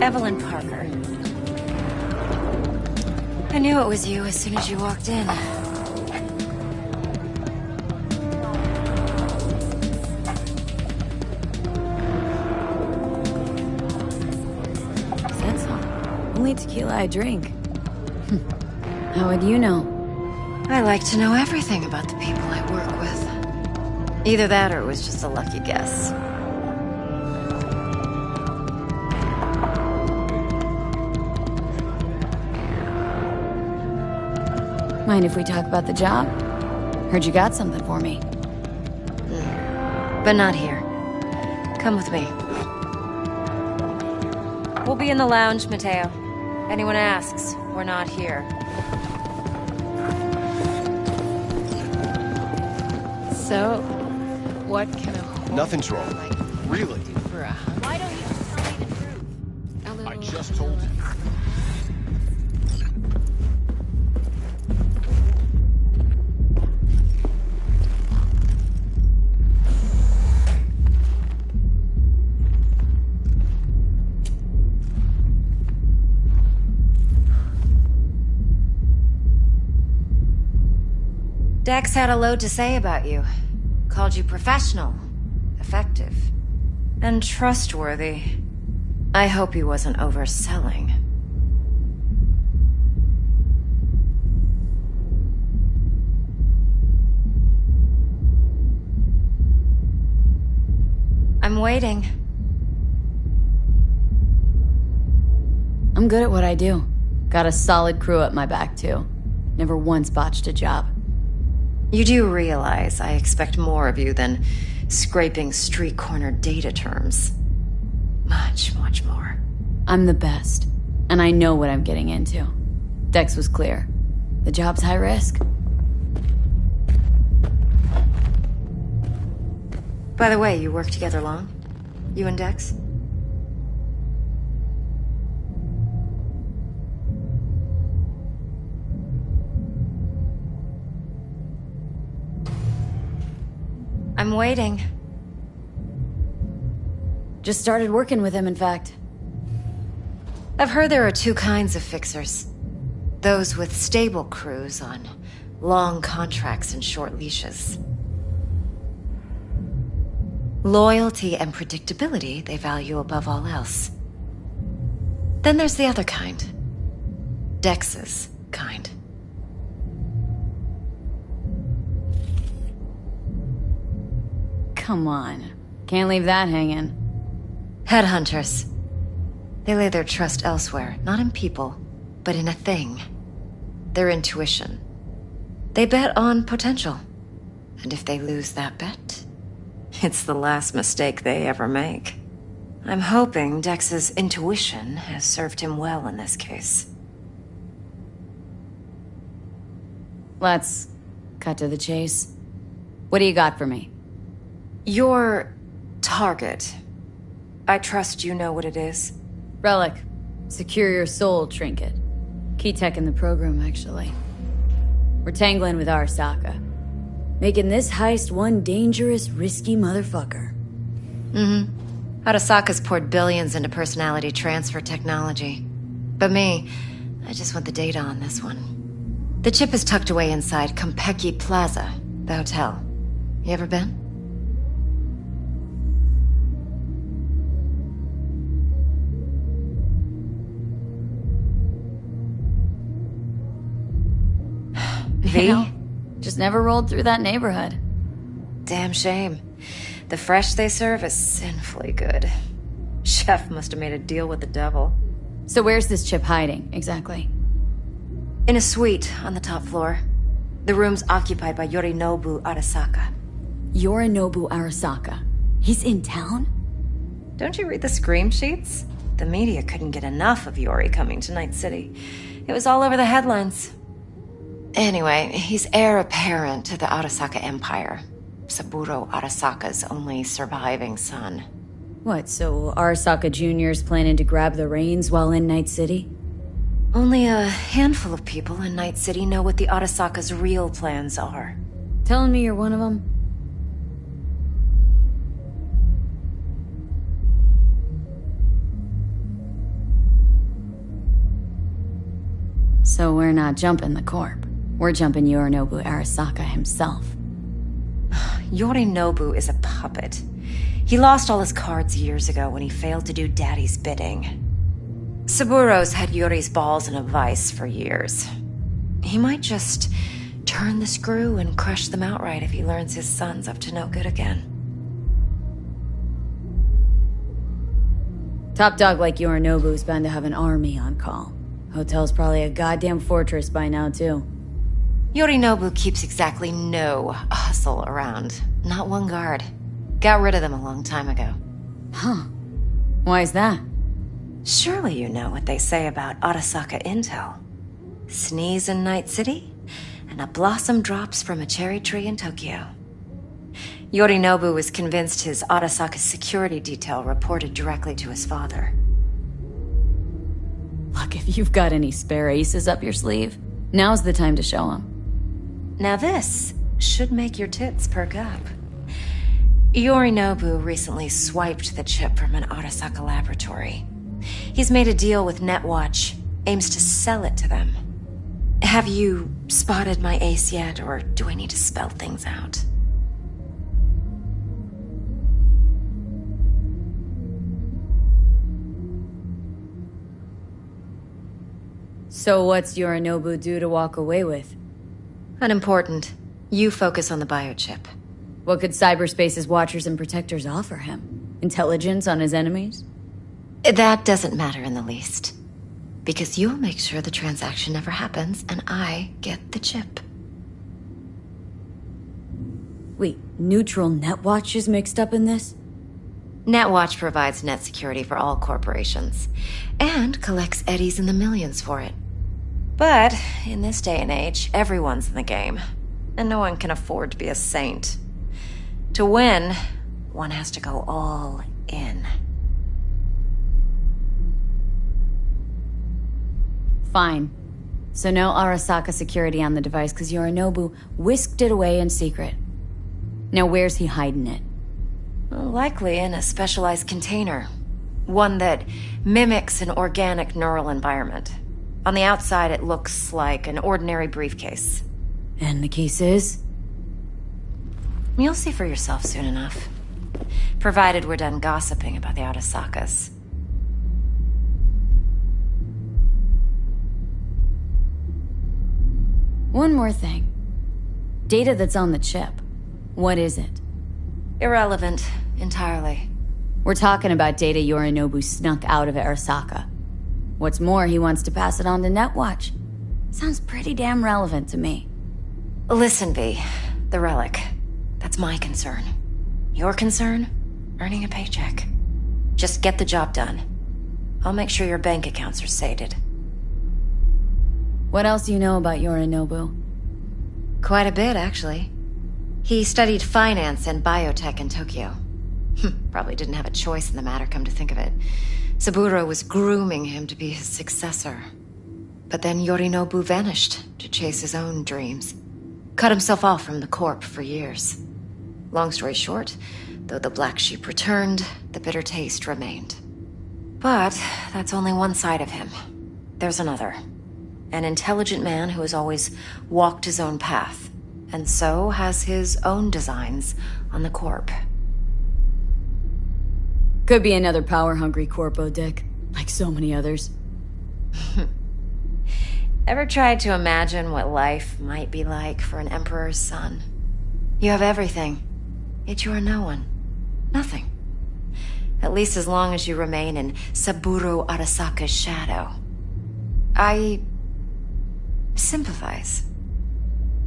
K: Evelyn Parker. I knew it was you as soon as you walked in.
D: only tequila I drink. How would you know?
S: I like to know everything about the people I work with. Either that or it was just a lucky guess.
D: Mind if we talk about the job? Heard you got something for me.
S: But not here. Come with me. We'll be in the lounge, Mateo. Anyone asks, we're not here.
P: So, what can a whore
T: Nothing's wrong. Really?
P: do for a hunt?
Q: Why don't you just tell me the truth?
P: A little
T: I just told you.
S: Dex had a load to say about you. Called you professional, effective, and trustworthy. I hope he wasn't overselling. I'm waiting.
D: I'm good at what I do. Got a solid crew at my back, too. Never once botched a job.
S: You do realize I expect more of you than scraping street corner data terms. Much, much more.
D: I'm the best, and I know what I'm getting into. Dex was clear. The job's high risk.
S: By the way, you work together long? You and Dex? I'm waiting.
D: Just started working with him, in fact.
S: I've heard there are two kinds of fixers. Those with stable crews on long contracts and short leashes. Loyalty and predictability they value above all else. Then there's the other kind. Dex's kind.
D: Come on. Can't leave that hanging.
S: Headhunters. They lay their trust elsewhere, not in people, but in a thing. Their intuition. They bet on potential. And if they lose that bet, it's the last mistake they ever make. I'm hoping Dex's intuition has served him well in this case.
D: Let's cut to the chase. What do you got for me?
S: Your target. I trust you know what it is.
D: Relic. Secure your soul trinket. Key tech in the program, actually. We're tangling with Arasaka. Making this heist one dangerous, risky motherfucker.
S: Mm-hmm. Arasaka's poured billions into personality transfer technology. But me, I just want the data on this one. The chip is tucked away inside Konpeki Plaza, the hotel. You ever been?
D: You know, just never rolled through that neighborhood.
S: Damn shame. The fresh they serve is sinfully good. Chef must have made a deal with the devil.
D: So where's this chip hiding, exactly?
S: In a suite on the top floor. The room's occupied by Yorinobu Arasaka.
D: Yorinobu Arasaka? He's in town?
S: Don't you read the scream sheets? The media couldn't get enough of Yori coming to Night City. It was all over the headlines. Anyway, he's heir apparent to the Arasaka Empire. Saburo Arasaka's only surviving son.
D: What, so Arasaka Jr.'s planning to grab the reins while in Night City?
S: Only a handful of people in Night City know what the Arasaka's real plans are.
D: Telling me you're one of them? So we're not jumping the corp. We're jumping Yorinobu Arasaka himself.
S: Yorinobu is a puppet. He lost all his cards years ago when he failed to do Daddy's bidding. Saburo's had Yuri's balls in a vice for years. He might just turn the screw and crush them outright if he learns his son's up to no good again.
D: Top dog like Yorinobu's bound to have an army on call. Hotel's probably a goddamn fortress by now, too.
S: Yorinobu keeps exactly no hustle around. Not one guard. Got rid of them a long time ago.
D: Huh. Why is that?
S: Surely you know what they say about Arasaka intel. Sneeze in Night City, and a blossom drops from a cherry tree in Tokyo. Yorinobu was convinced his Arasaka security detail reported directly to his father.
D: Look, if you've got any spare aces up your sleeve, now's the time to show them.
S: Now this should make your tits perk up. Yorinobu recently swiped the chip from an Arasaka laboratory. He's made a deal with Netwatch, aims to sell it to them. Have you spotted my ace yet, or do I need to spell things out?
D: So what's Yorinobu due to walk away with?
S: Unimportant. You focus on the biochip.
D: What could cyberspace's watchers and protectors offer him? Intelligence on his enemies?
S: That doesn't matter in the least. Because you'll make sure the transaction never happens, and I get the chip.
D: Wait, neutral Netwatch is mixed up in this?
S: Netwatch provides net security for all corporations, and collects eddies in the millions for it. But, in this day and age, everyone's in the game, and no one can afford to be a saint. To win, one has to go all in.
D: Fine. So no Arasaka security on the device because Yorinobu whisked it away in secret. Now where's he hiding it?
S: Well, likely in a specialized container. One that mimics an organic neural environment. On the outside, it looks like an ordinary briefcase.
D: And the case is?
S: You'll see for yourself soon enough. Provided we're done gossiping about the Arasakas.
D: One more thing. Data that's on the chip. What is it?
S: Irrelevant, entirely.
D: We're talking about data Yorinobu snuck out of Arasaka. What's more, he wants to pass it on to Netwatch. Sounds pretty damn relevant to me.
S: Listen, V. The relic. That's my concern. Your concern? Earning a paycheck. Just get the job done. I'll make sure your bank accounts are sated.
D: What else do you know about Yorinobu?
S: Quite a bit, actually. He studied finance and biotech in Tokyo. Probably didn't have a choice in the matter, come to think of it. Saburo was grooming him to be his successor. But then Yorinobu vanished to chase his own dreams. Cut himself off from the Corp for years. Long story short, though the black sheep returned, the bitter taste remained. But that's only one side of him. There's another. An intelligent man who has always walked his own path, and so has his own designs on the Corp.
D: Could be another power-hungry corpo dick, like so many others.
S: Ever tried to imagine what life might be like for an emperor's son? You have everything, yet you are no one. Nothing. At least as long as you remain in Saburo Arasaka's shadow. I sympathize.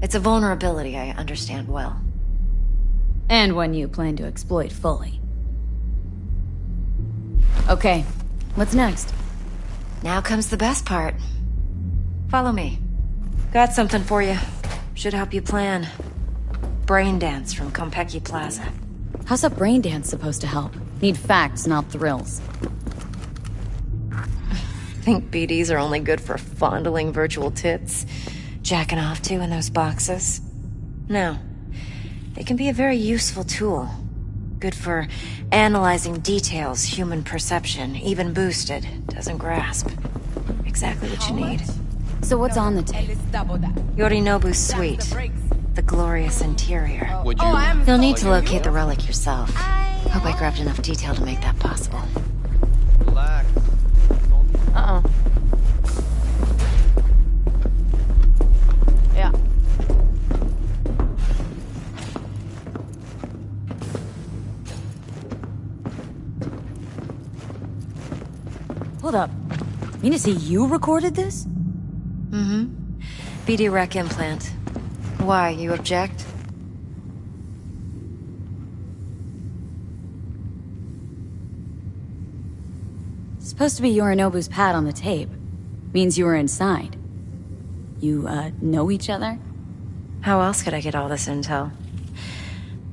S: It's a vulnerability I understand well.
D: And one you plan to exploit fully. Okay, what's next?
S: Now comes the best part. Follow me. Got something for you. Should help you plan. Brain dance from Konpeki Plaza.
D: How's a brain dance supposed to help? Need facts, not thrills.
S: Think BDs are only good for fondling virtual tits? Jacking off to in those boxes? No. They can be a very useful tool. Good for analyzing details human perception, even boosted, doesn't grasp. Exactly what you need.
D: So what's on the tape?
S: Yorinobu's suite. The glorious interior.
T: Would you?
S: You'll need to locate the relic yourself. Hope I grabbed enough detail to make that possible.
T: Relax.
O: Uh-oh.
D: Hold up. Mean to say you recorded this?
S: Mm-hmm. BD rec implant. Why, you object?
D: Supposed to be Yorinobu's pad on the tape. Means you were inside. You, know each other?
S: How else could I get all this intel?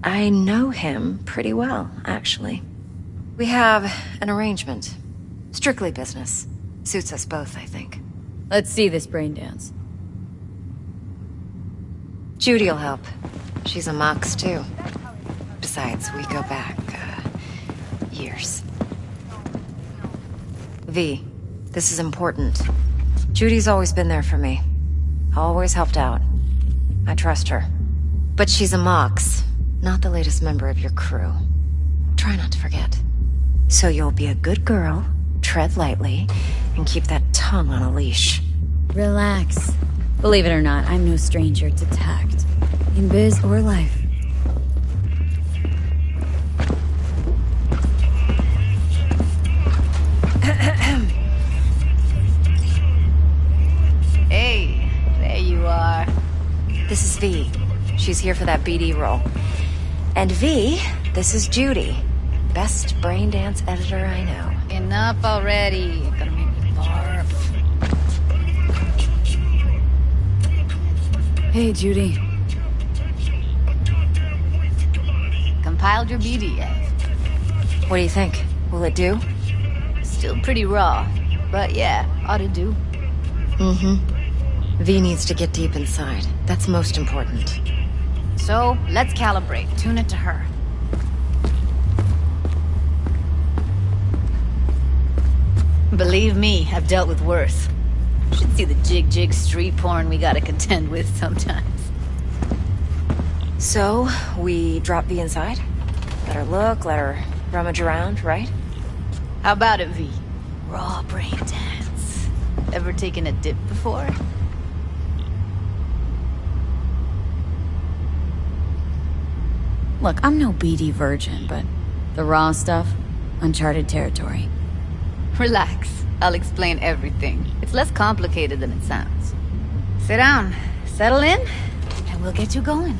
S: I know him pretty well, actually. We have an arrangement. Strictly business. Suits us both, I think.
D: Let's see this brain dance.
S: Judy'll help. She's a Mox, too. Besides, we go back, years. V, this is important. Judy's always been there for me. Always helped out. I trust her. But she's a Mox, not the latest member of your crew. Try not to forget. So you'll be a good girl, tread lightly, and keep that tongue on a leash.
D: Relax. Believe it or not, I'm no stranger to tact. In biz or life.
U: Hey, there you are.
S: This is V. She's here for that BD role. And V, this is Judy. Best brain dance editor I know.
U: Enough already. Gonna make me barf.
D: Hey, Judy.
U: Compiled your BD yet?
S: What do you think? Will it do?
U: Still pretty raw, but yeah, ought to do.
S: Mm-hmm. V needs to get deep inside. That's most important.
U: So, let's calibrate. Tune it to her. Believe me, I've dealt with worse. Should see the jig street porn we gotta contend with sometimes.
S: So, we drop V inside? Let her look, let her rummage around, right?
U: How about it, V? Raw brain dance. Ever taken a dip before?
D: Look, I'm no BD virgin, but the raw stuff, uncharted territory.
U: Relax. I'll explain everything. It's less complicated than it sounds. Sit down, settle in, and we'll get you going.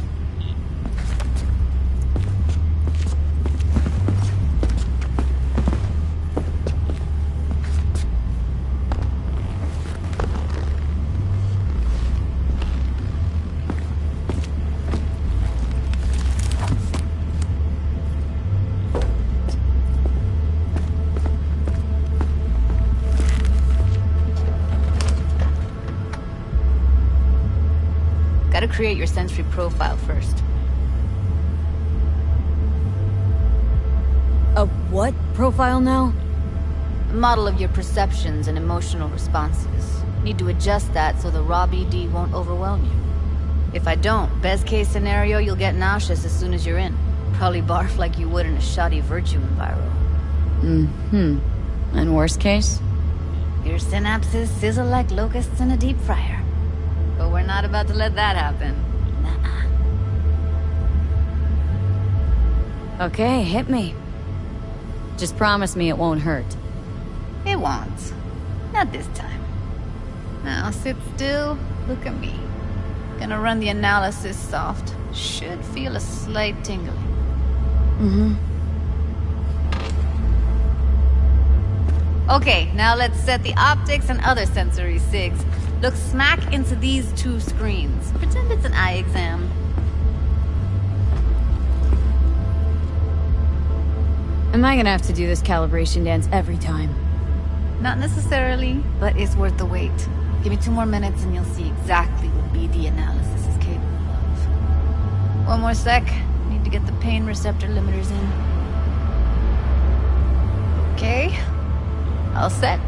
U: Gotta create your sensory profile first.
D: A what profile now?
U: A model of your perceptions and emotional responses. Need to adjust that so the raw BD won't overwhelm you. If I don't, best case scenario, you'll get nauseous as soon as you're in. Probably barf like you would in a shoddy virtue enviro.
D: Mm-hmm. And worst case?
U: Your synapses sizzle like locusts in a deep fryer. But we're not about to let that happen. Nuh-uh.
D: Okay, hit me. Just promise me it won't hurt.
U: It won't. Not this time. Now sit still, look at me. Gonna run the analysis soft. Should feel a slight tingling.
D: Mm-hmm.
U: Okay, now let's set the optics and other sensory sigs. Look smack into these two screens. Pretend it's an eye exam.
D: Am I gonna have to do this calibration dance every time?
U: Not necessarily, but it's worth the wait. Give me 2 more minutes and you'll see exactly what BD analysis is capable of. 1 more sec. Need to get the pain receptor limiters in. Okay. All set.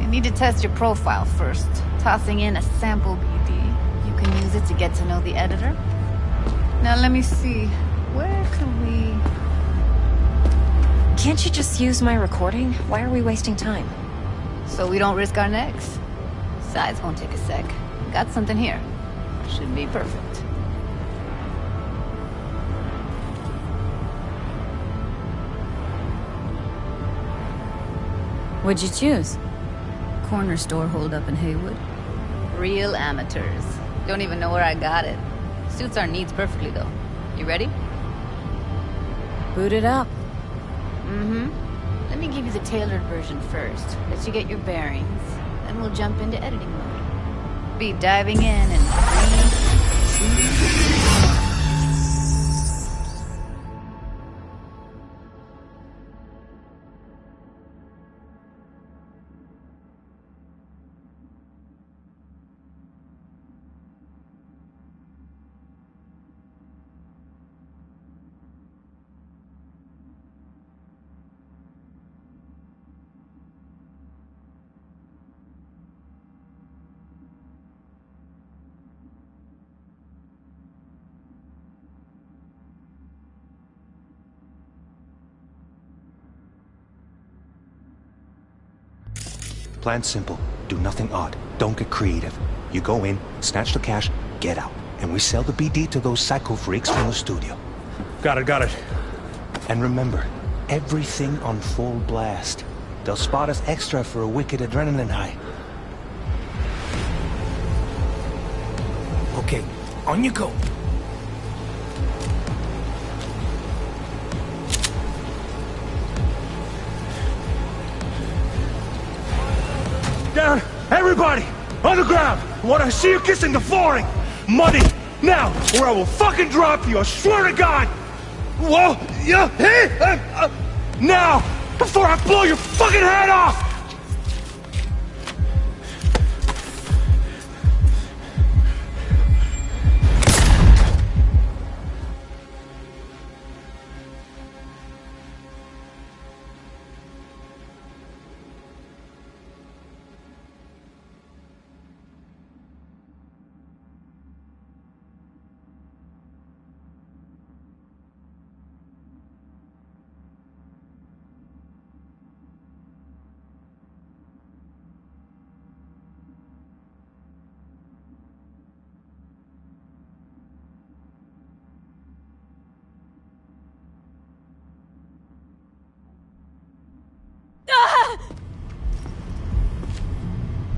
U: You need to test your profile first. Tossing in a sample BD. You can use it to get to know the editor. Now let me see. Where could we...
S: Can't you just use my recording? Why are we wasting time?
U: So we don't risk our necks. Besides, won't take a sec. Got something here. Should be perfect.
D: What'd you choose?
U: Corner store holdup in Haywood. Real amateurs. Don't even know where I got it. Suits our needs perfectly, though. You ready?
D: Boot it up.
U: Mm-hmm. Let me give you the tailored version first. Let you get your bearings. Then we'll jump into editing mode. Be diving in 3, 2...
A: Plan simple. Do nothing odd. Don't get creative. You go in, snatch the cash, get out. And we sell the BD to those psycho freaks from the studio.
V: Got it.
A: And remember, everything on full blast. They'll spot us extra for a wicked adrenaline high.
V: Okay, on you go. Down! Everybody! On the ground! I want to see you kissing the flooring! Money! Now! Or I will fucking drop you! I swear to God! Whoa! Yeah! Hey! Now! Before I blow your fucking head off!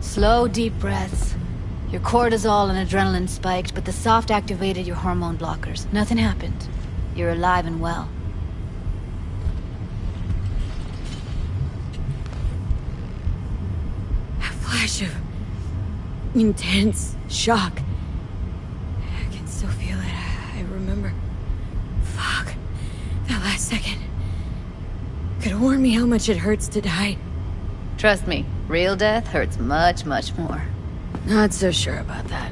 U: Slow, deep breaths. Your cortisol and adrenaline spiked, but the soft activated your hormone blockers. Nothing happened. You're alive and well.
D: A flash of intense shock. I can still feel it. I remember. Fuck. That last second. Could have warned me how much it hurts to die.
U: Trust me, real death hurts much, much more.
D: Not so sure about that.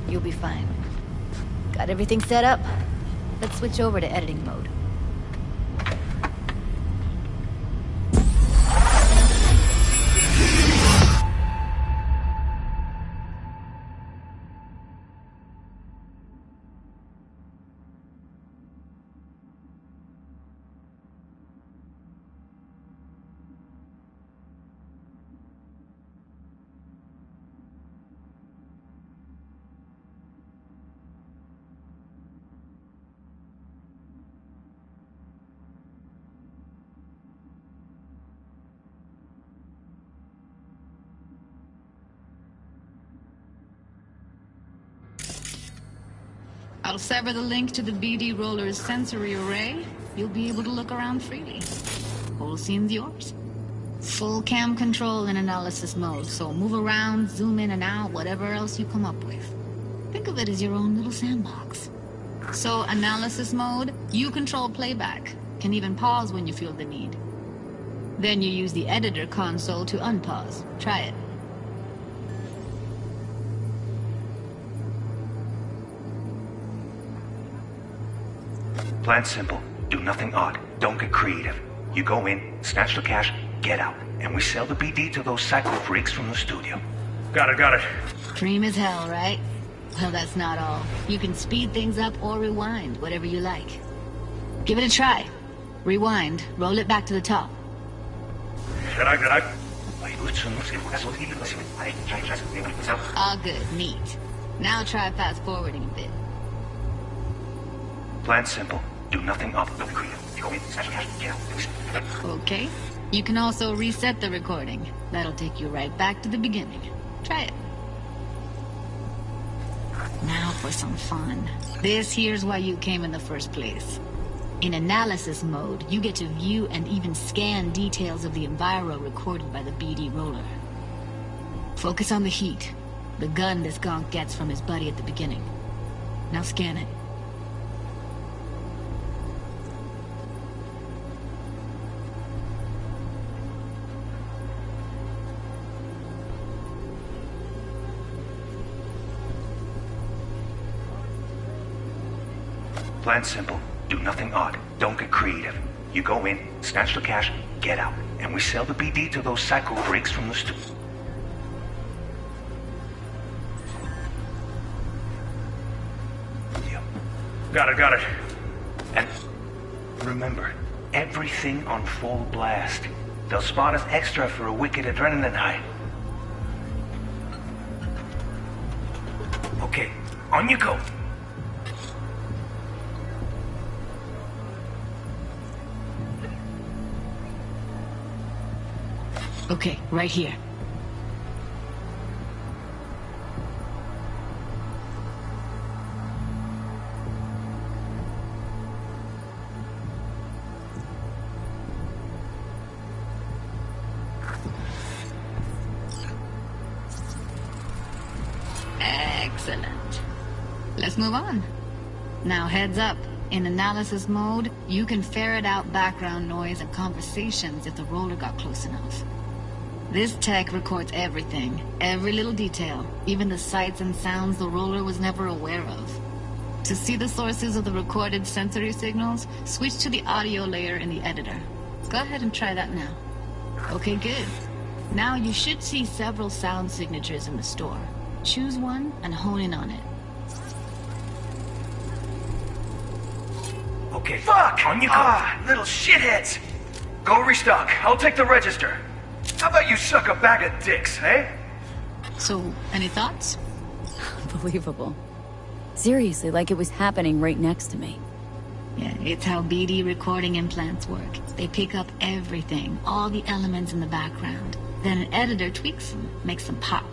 U: You'll be fine. Got everything set up? Let's switch over to editing mode.
W: I'll sever the link to the BD Roller's sensory array. You'll be able to look around freely. Whole scene's yours. Full cam control in analysis mode, so move around, zoom in and out, whatever else you come up with. Think of it as your own little sandbox. So, analysis mode, you control playback. Can even pause when you feel the need. Then you use the editor console to unpause. Try it.
A: Plan simple. Do nothing odd. Don't get creative. You go in, snatch the cash, get out. And we sell the BD to those psycho freaks from the studio.
V: Got it.
U: Dream as hell, right? Well, that's not all. You can speed things up or rewind, whatever you like. Give it a try. Rewind. Roll it back to the top. All good. Neat. Now try fast forwarding a bit.
A: Plan simple. Do nothing odd. Don't be creative. You go in, snatch the cash, get out.
U: Okay.
W: You can also reset the recording. That'll take you right back to the beginning. Try it. Now for some fun. This here's why you came in the first place. In analysis mode, you get to view and even scan details of the enviro recorded by the BD roller. Focus on the heat, the gun this gonk gets from his buddy at the beginning. Now scan it.
A: Plan simple. Do nothing odd. Don't get creative. You go in, snatch the cash, get out. And we sell the BD to those psycho freaks from the Got it. And remember, everything on full blast. They'll spot us extra for a wicked adrenaline high. Okay, on you go.
W: Okay, right here. Excellent. Let's move on. Now heads up. In analysis mode, you can ferret out background noise and conversations if the roller got close enough. This tech records everything, every little detail, even the sights and sounds the roller was never aware of. To see the sources of the recorded sensory signals, switch to the audio layer in the editor. Go ahead and try that now. Okay, good. Now you should see several sound signatures in the store. Choose one and hone in on it.
A: Okay, fuck! On you go! Little shitheads! Go restock. I'll take the register. How about you suck a bag of dicks, eh?
W: So, any thoughts?
D: Unbelievable. Seriously, like it was happening right next to me.
W: Yeah, it's how BD recording implants work. They pick up everything, all the elements in the background. Then an editor tweaks them, makes them pop.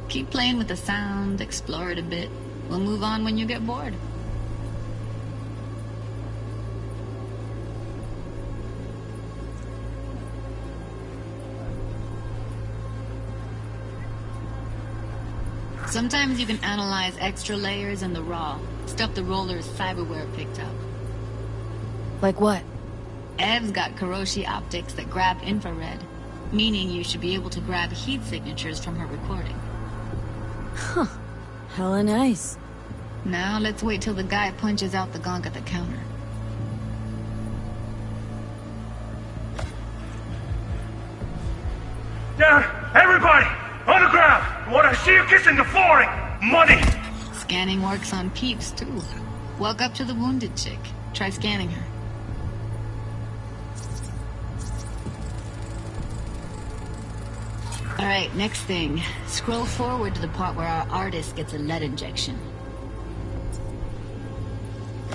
W: Keep playing with the sound, explore it a bit. We'll move on when you get bored. Sometimes you can analyze extra layers in the raw, stuff the roller's cyberware picked up.
D: Like what?
W: Ev's got Kiroshi optics that grab infrared, meaning you should be able to grab heat signatures from her recording.
D: Huh. Hella nice.
W: Now let's wait till the guy punches out the gonk at the counter.
V: Down! Everybody! On the ground! I want to see you kissing the flooring! Money!
W: Scanning works on peeps, too. Walk up to the wounded chick. Try scanning her. Alright, next thing. Scroll forward to the part where our artist gets a lead injection.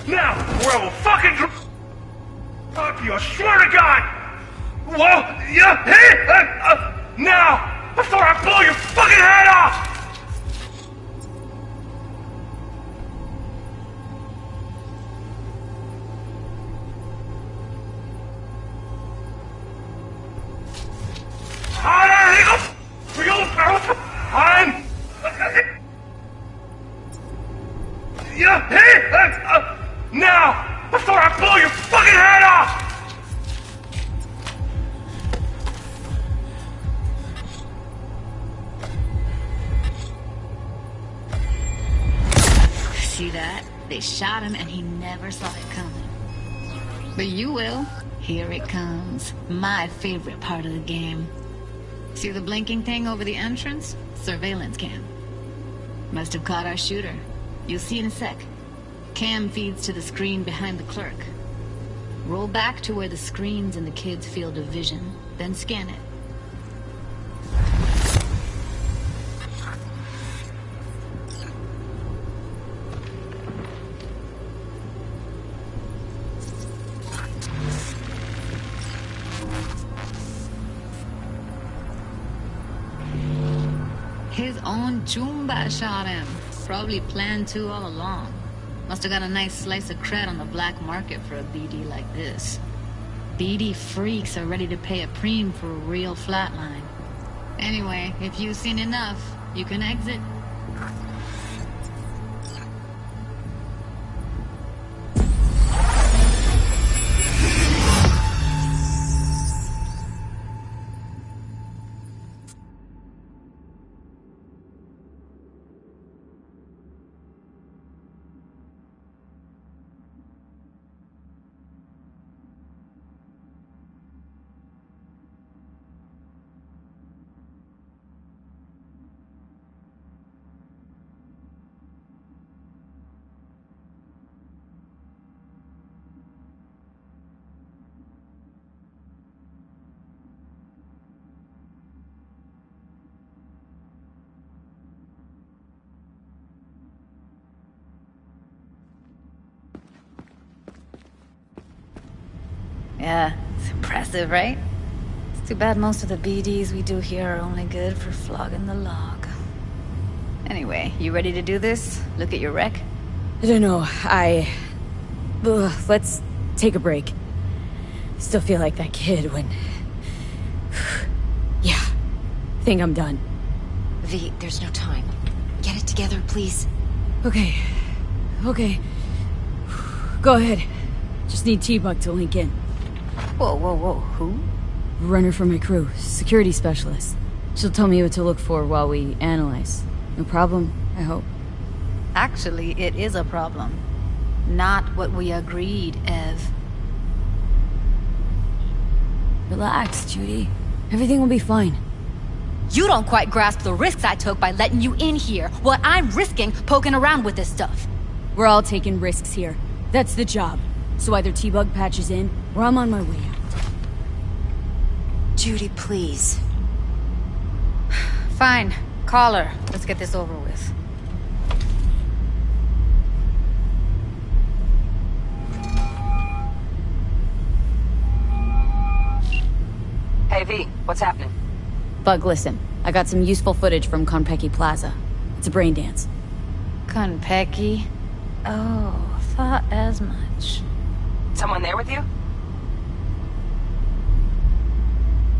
V: Now, or I will fucking drop you, I swear to God! Whoa! Yeah! Hey! Now! Before I blow your fucking head off! Now! Before I blow your fucking head off!
W: See that? They shot him and he never saw it coming. But you will. Here it comes. My favorite part of the game. See the blinking thing over the entrance? Surveillance cam. Must have caught our shooter. You'll see in a sec. Cam feeds to the screen behind the clerk. Roll back to where the screen's in the kid's field of vision, then scan it. His own Jumba shot him. Probably planned to all along. Must have got a nice slice of cred on the black market for a BD like this. BD freaks are ready to pay a preem for a real flatline. Anyway, if you've seen enough, you can exit. Yeah, it's impressive, right? It's too bad most of the BDs we do here are only good for flogging the log. Anyway, you ready to do this? Look at your wreck?
D: I don't know, let's take a break. Still feel like that kid when... Yeah, think I'm done.
S: V, there's no time. Get it together, please.
D: Okay. Go ahead. Just need T-Bug to link in.
U: Whoa, who?
D: Runner for my crew, security specialist. She'll tell me what to look for while we analyze. No problem, I hope.
U: Actually, it is a problem. Not what we agreed, Ev.
D: Relax, Judy. Everything will be fine.
U: You don't quite grasp the risks I took by letting you in here. What I'm risking poking around with this stuff.
D: We're all taking risks here. That's the job. So either T-Bug patches in, or I'm on my way out.
S: Judy, please.
U: Fine. Call her. Let's get this over with.
C: Hey, V, what's happening?
D: Bug, listen. I got some useful footage from Konpeki Plaza. It's a brain dance.
U: Konpeki? Oh, thought as much.
C: Someone there with you?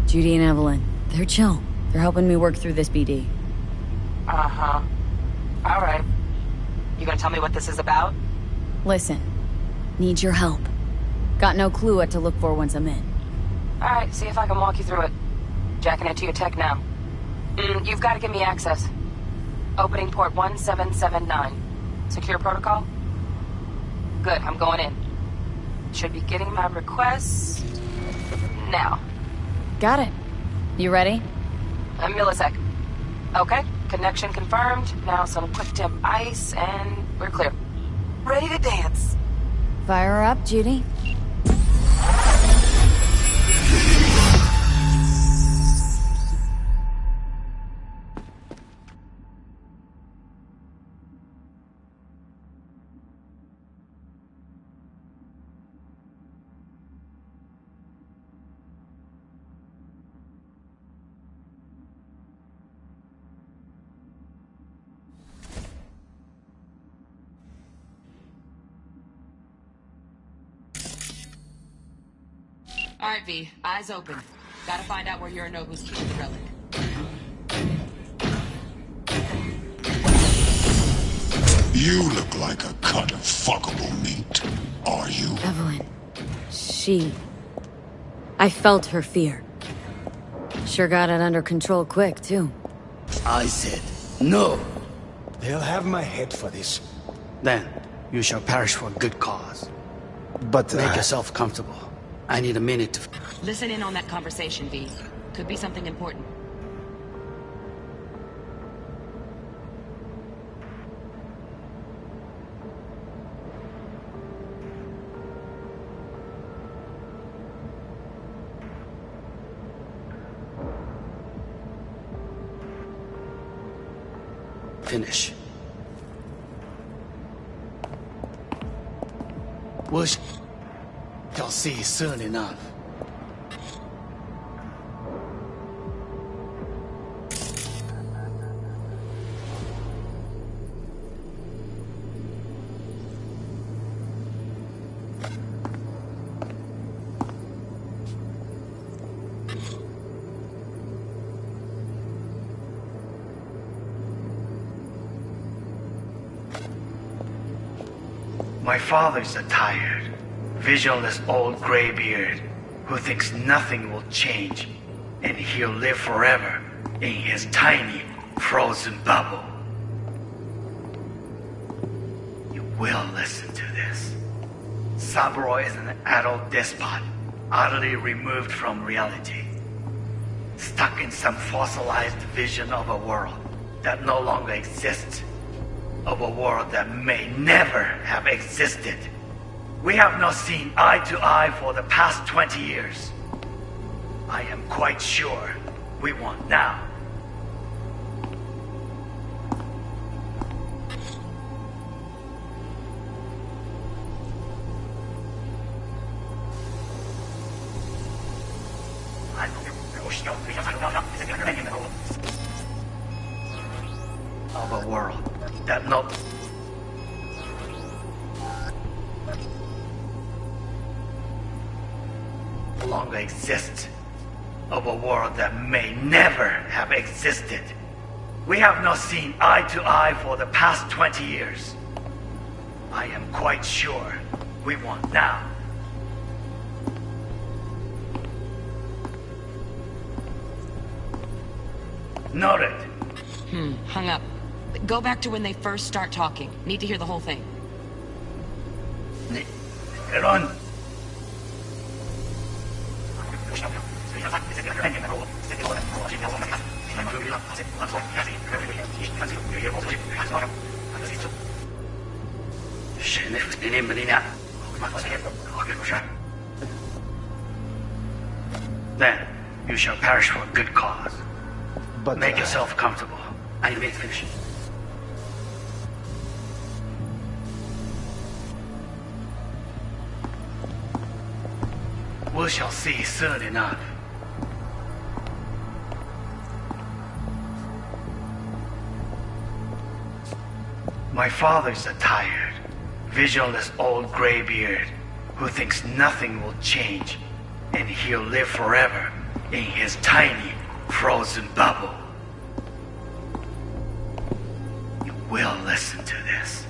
D: Judy and Evelyn. They're chill. They're helping me work through this BD.
C: Uh-huh. All right. You gonna tell me what this is about?
D: Listen. Need your help. Got no clue what to look for once I'm in.
C: All right, see if I can walk you through it. Jacking into your tech now. You've got to give me access. Opening port 1779. Secure protocol? Good, I'm going in. Should be getting my request... now.
D: Got it. You ready?
C: A millisec. Okay, connection confirmed. Now some quick tip ice, and we're clear. Ready to dance.
D: Fire her up, Judy.
O: All right, V. Eyes open. Gotta find out where Yorinobu's keeping the relic.
L: You look like a cut of fuckable meat. Are you?
D: Evelyn. I felt her fear. Sure got it under control quick, too.
N: I said, no.
V: They'll have my head for this.
N: Then, you shall perish for a good cause.
V: But,
N: Make yourself comfortable. I need a minute to...
O: Listen in on that conversation, V. Could be something important.
N: Finish. We'll see soon enough.
A: My father's a tired, visionless old graybeard who thinks nothing will change and he'll live forever in his tiny, frozen bubble. You will listen to this. Saburo is an adult despot, utterly removed from reality. Stuck in some fossilized vision of a world that no longer exists. Of a world that may never have existed. We have not seen eye to eye for the past 20 years. I am quite sure we won't now. Of a world that no longer exists. Of a world that may never have existed. We have not seen eye to eye for the past 20 years. I am quite sure we won't now. Noted.
O: Hung up. Go back to when they first start talking. Need to hear the whole thing.
A: Run. Then you shall perish for a good cause. But make yourself comfortable. I need to finish. We shall see soon enough. My father's a tired, visionless old graybeard who thinks nothing will change and he'll live forever in his tiny, frozen bubble. You will listen to this.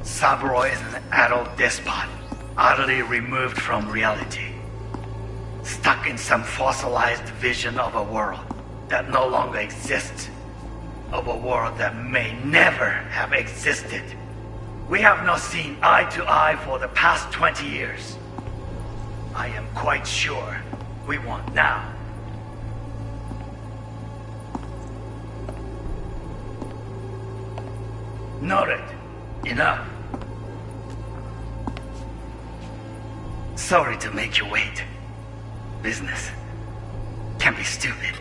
A: Saburo is an adult despot, utterly removed from reality. Stuck in some fossilized vision of a world that no longer exists. Of a world that may never have existed. We have not seen eye to eye for the past 20 years. I am quite sure we won't now. Noted. Enough. Sorry to make you wait. Business can be stupid.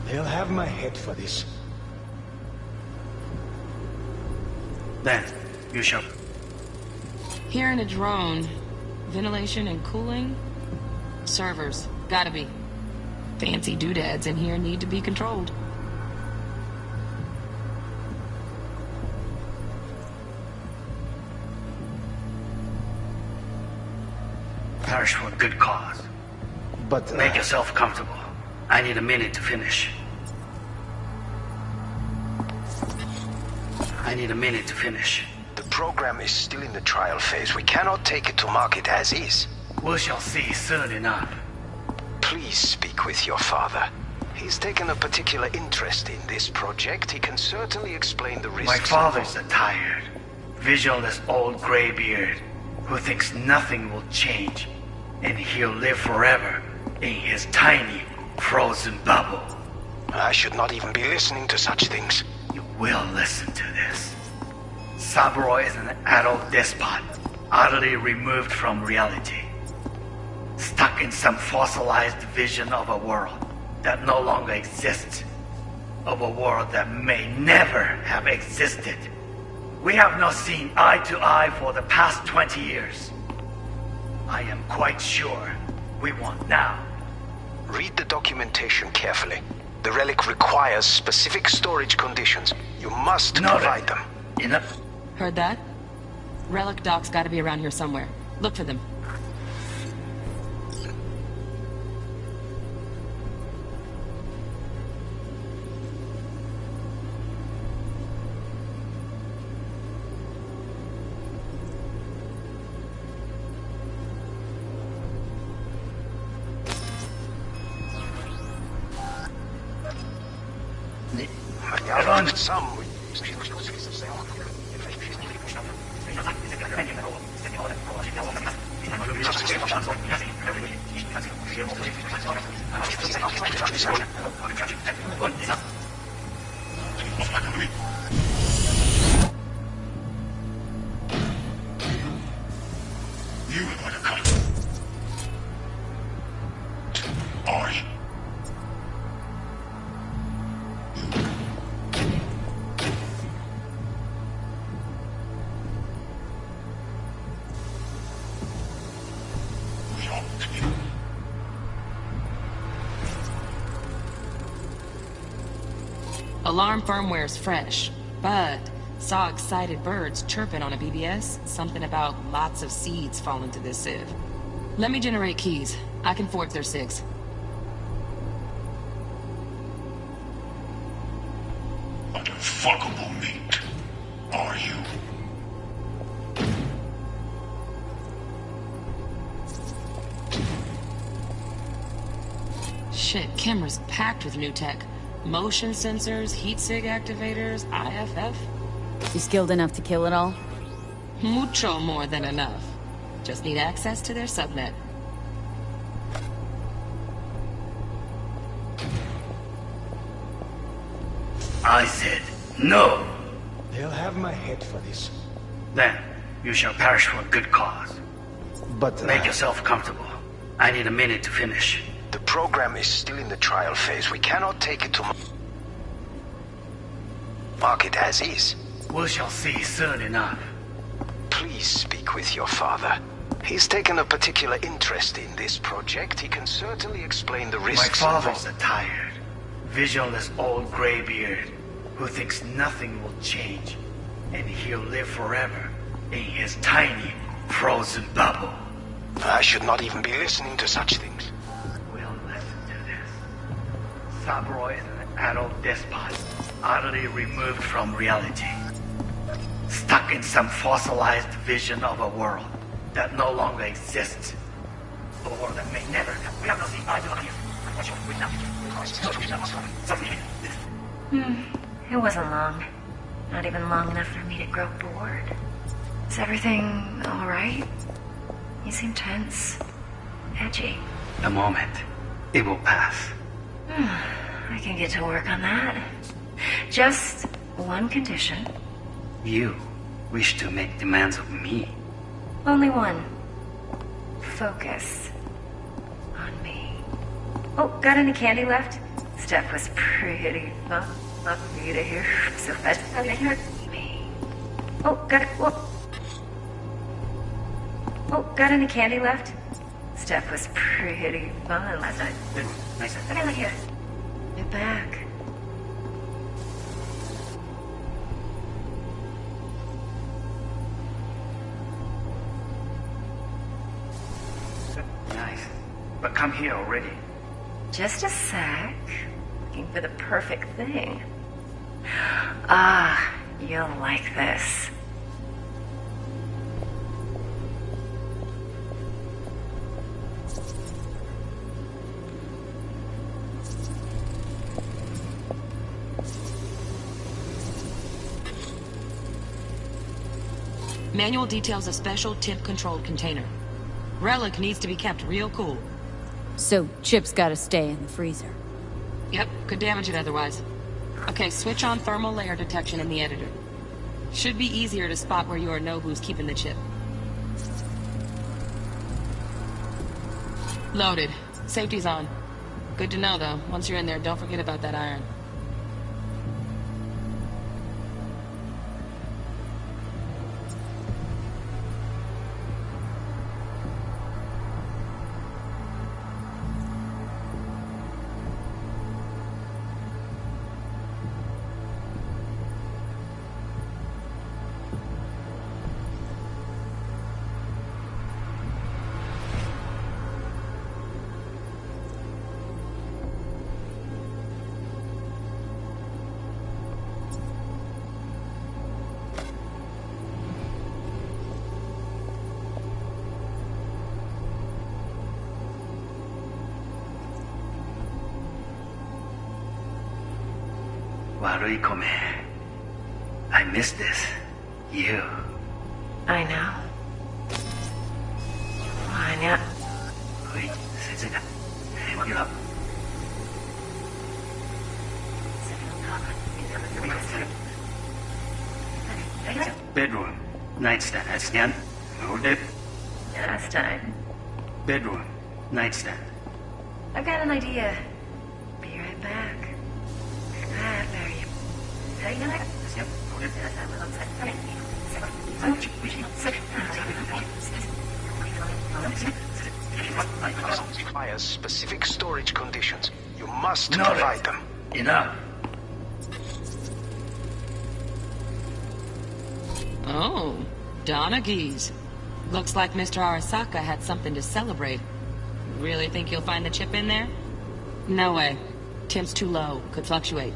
V: They'll have my head for this.
A: Then, you shall...
O: Here in a drone. Ventilation and cooling? Servers. Gotta be. Fancy doodads in here need to be controlled.
A: Perish for a good cause.
V: But...
A: Make yourself comfortable. I need a minute to finish. I need a minute to finish.
F: The program is still in the trial phase. We cannot take it to market as is.
A: We shall see soon enough.
F: Please speak with your father. He's taken a particular interest in this project. He can certainly explain the risks.
A: My father's a tired, visionless old graybeard who thinks nothing will change and he'll live forever in his tiny, frozen bubble.
F: I should not even be listening to such things.
A: You will listen to this. Saburo is an adult despot, utterly removed from reality. Stuck in some fossilized vision of a world that no longer exists. Of a world that may never have existed. We have not seen eye to eye for the past 20 years. I am quite sure we want now.
F: Read the documentation carefully. The relic requires specific storage conditions. You must provide them.
A: Enough.
H: Heard that? Relic docks gotta be around here somewhere. Look for them.
F: Some.
L: You were going to come. Are you?
H: Alarm firmware's fresh, but saw excited birds chirping on a BBS. Something about lots of seeds falling to this sieve. Let me generate keys. I can forge their SIGs.
L: Unfuckable meat. Are you?
H: Shit, camera's packed with new tech. Motion sensors, heat sig activators, IFF.
D: You skilled enough to kill it all?
H: Mucho more than enough. Just need access to their subnet.
A: I said no.
V: They'll have my head for this.
A: Then you shall perish for a good cause.
V: But
A: make yourself comfortable. I need a minute to finish.
F: The program is still in the trial phase. We cannot take it to market as is.
A: We shall see soon enough.
F: Please speak with your father. He's taken a particular interest in this project. He can certainly explain the risks.
A: My father's a tired, visionless old graybeard who thinks nothing will change, and he'll live forever in his tiny, frozen bubble.
F: I should not even be listening to such things.
A: Cyberpunk is an adult despot, utterly removed from reality. Stuck in some fossilized vision of a world that no longer exists. A world that may never. We have nothing. I do not here.
S: It wasn't long. Not even long enough for me to grow bored. Is everything alright? You seem tense. Edgy.
A: A moment. It will pass.
S: I can get to work on that. Just one condition.
A: You wish to make demands of me.
S: Only one. Focus on me. Oh, got any candy left? Steph was pretty fun for you to hear. So fast. Me. Oh, got it. Whoa. Oh, got any candy left? Steph was pretty fun last night.
A: Nice.
S: Okay, look here. Get back.
A: Nice. But come here already.
S: Just a sec. Looking for the perfect thing. Ah, you'll like this.
H: Manual details a special temp-controlled container. Relic needs to be kept real cool.
D: So, Chip's gotta stay in the freezer.
H: Yep, could damage it otherwise. Okay, switch on thermal layer detection in the editor. Should be easier to spot where Yorinobu's keeping the chip. Loaded. Safety's on. Good to know, though. Once you're in there, don't forget about that iron.
A: Waruikome. I miss this. You.
C: I know. Anya.
A: Bedroom. Nightstand. Nightstand. Hold it.
S: Last time.
A: Bedroom. Nightstand.
S: I've got an idea. Be right back. Ah, Mary. Hey, you know what?
A: Yep. Hold it.
F: Requires specific storage conditions. You must
A: No,
F: provide them.
A: Enough.
H: Oh, Donaghys. Looks like Mr. Arasaka had something to celebrate. Really think you'll find the chip in there? No way. Temp's too low. Could fluctuate.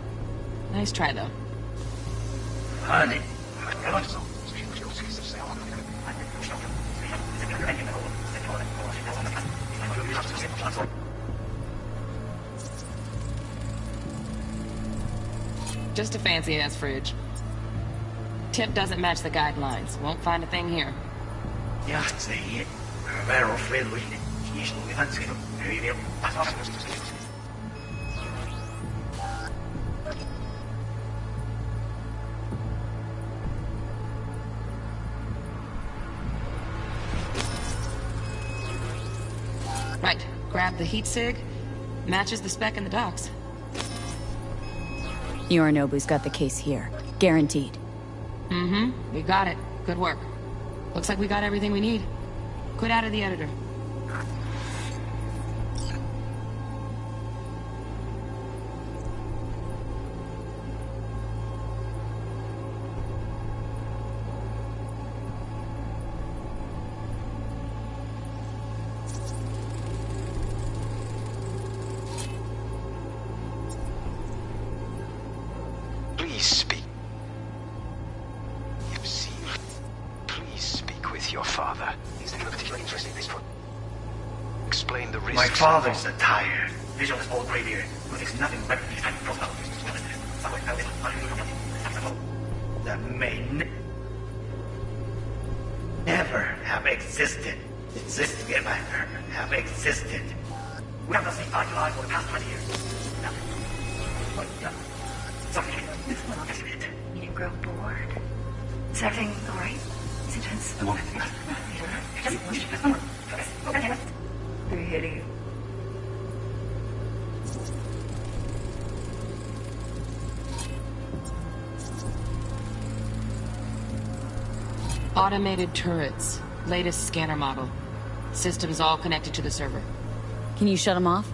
H: Nice try, though.
A: Honey.
H: Just a fancy-ass fridge. Tip doesn't match the guidelines. Won't find a thing here.
A: Yeah, say it. Very afraid we need
H: Right. Grab the heat sig. Matches the spec in the docks.
D: Yorinobu's got the case here. Guaranteed.
H: Mm-hmm. We got it. Good work. Looks like we got everything we need. Quit out of the editor.
F: Please speak. Please speak with your father. He's taking a particular interest in this project. Explain the risks.
A: My father's a tired, visionless old graybeard who thinks nothing but his time profile. That may never have existed. Have existed. We have the same argument for the past 20 years.
S: You didn't grow bored? Is everything alright? Is it just... Really?
H: Automated turrets. Latest scanner model. Systems all connected to the server.
D: Can you shut them off?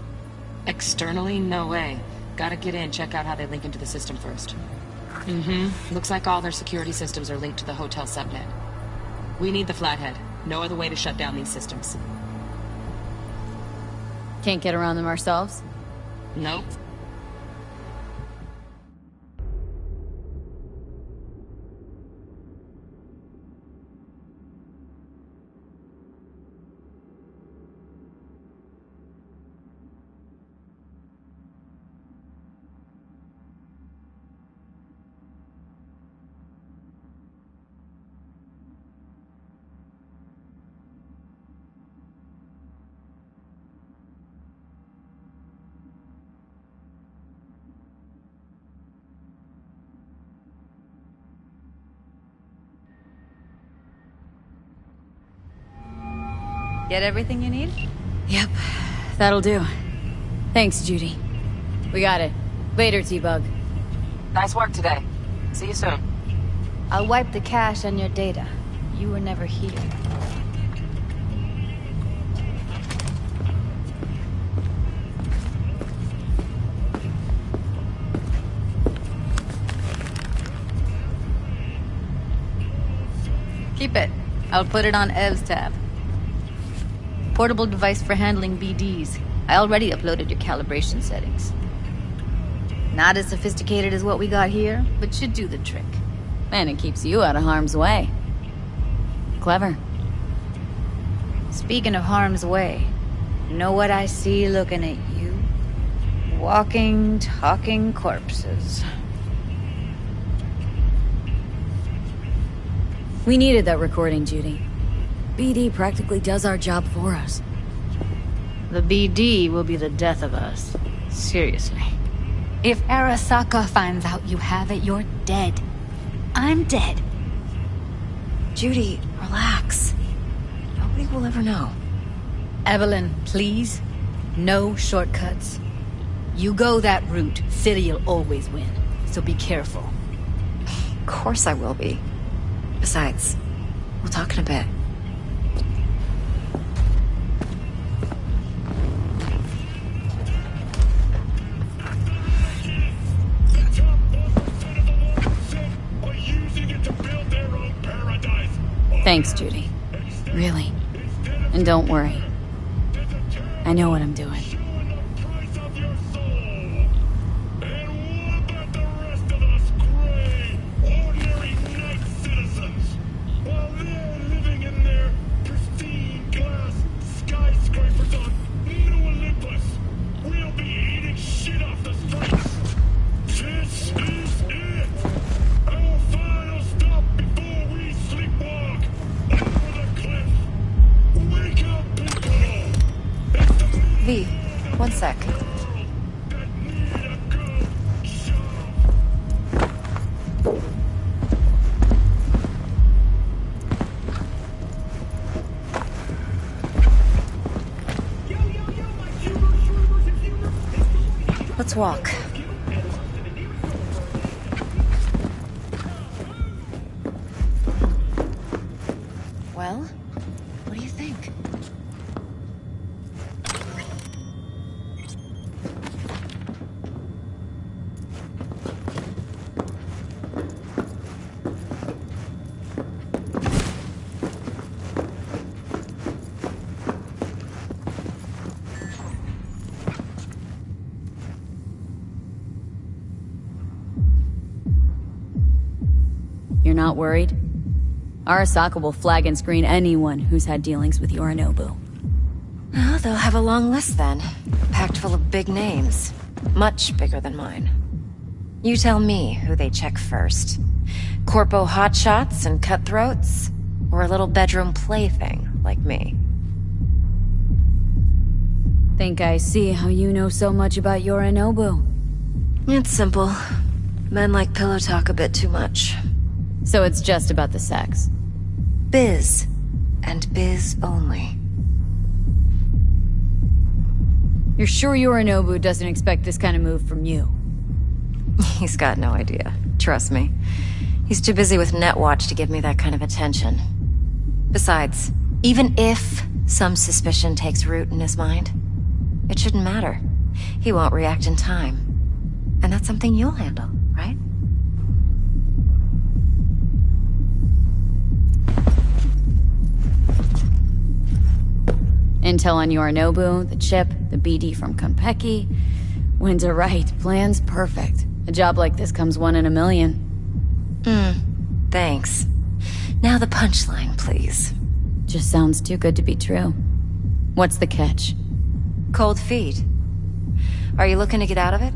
H: Externally, no way. Gotta get in, check out how they link into the system first. Mm-hmm. Looks like all their security systems are linked to the hotel subnet. We need the flathead. No other way to shut down these systems.
D: Can't get around them ourselves?
H: Nope.
U: Get everything you need?
D: Yep, that'll do. Thanks, Judy. We got it. Later, T-Bug.
H: Nice work today. See you soon.
U: I'll wipe the cache on your data. You were never here. Keep it. I'll put it on Ev's tab. Portable device for handling BDs. I already uploaded your calibration settings. Not as sophisticated as what we got here, but should do the trick.
D: And it keeps you out of harm's way. Clever.
U: Speaking of harm's way, know what I see looking at you? Walking, talking corpses.
D: We needed that recording, Judy. BD practically does our job for us.
U: The BD will be the death of us. Seriously. If Arasaka finds out you have it, you're dead. I'm dead.
S: Judy, relax. Nobody will ever know.
U: Evelyn, please. No shortcuts. You go that route, City'll always win. So be careful.
S: Of course I will be. Besides, we'll talk in a bit.
D: Thanks, Judy. Really. And don't worry. I know what I'm doing.
S: V, one sec. Let's walk. Well, what do you think?
D: You're not worried? Arasaka will flag and screen anyone who's had dealings with Yorinobu.
S: Well, they'll have a long list then. Packed full of big names. Much bigger than mine. You tell me who they check first. Corpo hotshots and cutthroats? Or a little bedroom plaything like me?
D: Think I see how you know so much about Yorinobu.
S: It's simple. Men like pillow talk a bit too much.
D: So it's just about the sex.
S: Biz. And biz only.
D: You're sure Yorinobu doesn't expect this kind of move from you?
S: He's got no idea. Trust me. He's too busy with Netwatch to give me that kind of attention. Besides, even if some suspicion takes root in his mind, it shouldn't matter. He won't react in time. And that's something you'll handle, right?
D: Intel on Yorinobu, the chip, the BD from Konpeki. Winter right, plan's perfect. A job like this comes one in a million.
S: Thanks. Now the punchline, please.
D: Just sounds too good to be true. What's the catch?
S: Cold feet. Are you looking to get out of it?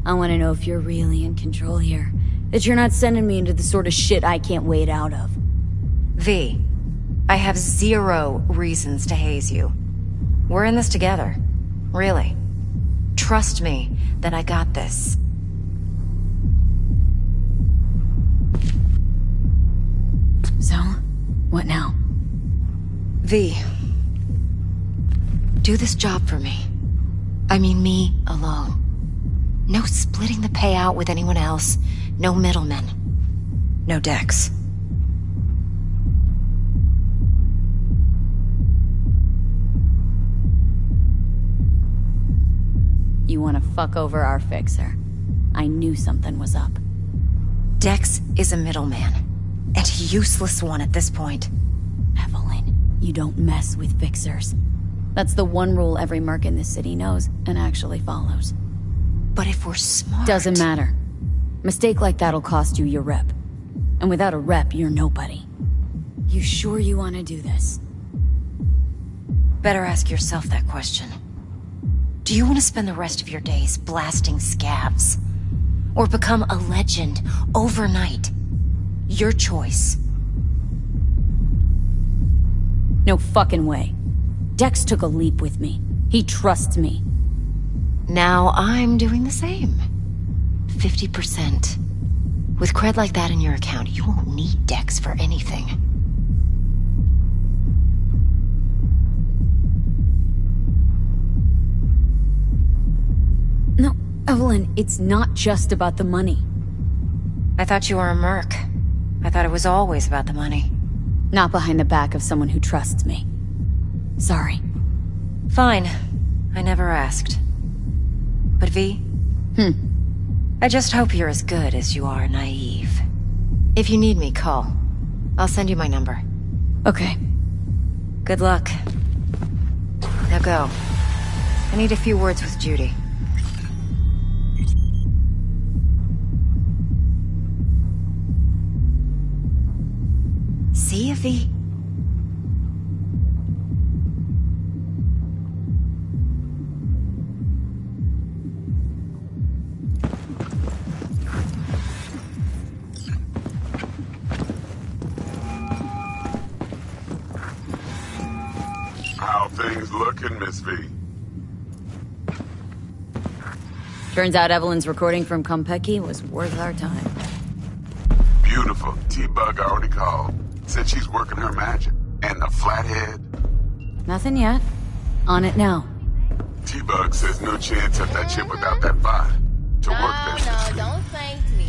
D: I want to know if you're really in control here. That you're not sending me into the sort of shit I can't wade out of.
S: V, I have 0 reasons to haze you. We're in this together. Really. Trust me that I got this.
D: So, what now?
S: V, do this job for me. I mean me alone. No splitting the payout with anyone else. No middlemen. No Dex.
D: You want to fuck over our fixer. I knew something was up.
S: Dex is a middleman. And a useless one at this point.
D: Evelyn, you don't mess with fixers. That's the one rule every merc in this city knows and actually follows.
S: But if we're smart...
D: Doesn't matter. Mistake like that'll cost you your rep. And without a rep, you're nobody. You sure you want to do this?
S: Better ask yourself that question. Do you want to spend the rest of your days blasting scavs? Or become a legend overnight? Your choice.
D: No fucking way. Dex took a leap with me. He trusts me.
S: Now I'm doing the same. 50%. With cred like that in your account, you won't need Dex for anything.
D: No, Evelyn, it's not just about the money.
S: I thought you were a merc. I thought it was always about the money.
D: Not behind the back of someone who trusts me. Sorry.
S: Fine. I never asked. But V? I just hope you're as good as you are naive. If you need me, call. I'll send you my number.
D: Okay.
S: Good luck. Now go. I need a few words with Judy. See you, V.
M: How things looking, Miss V?
D: Turns out Evelyn's recording from Konpeki was worth our time.
M: Beautiful. T-Bug already called. Said she's working her magic. And the flathead?
D: Nothing yet. On it now.
M: T-Bug says no chance of that chip without that bot. To work this.
B: No, don't thank me.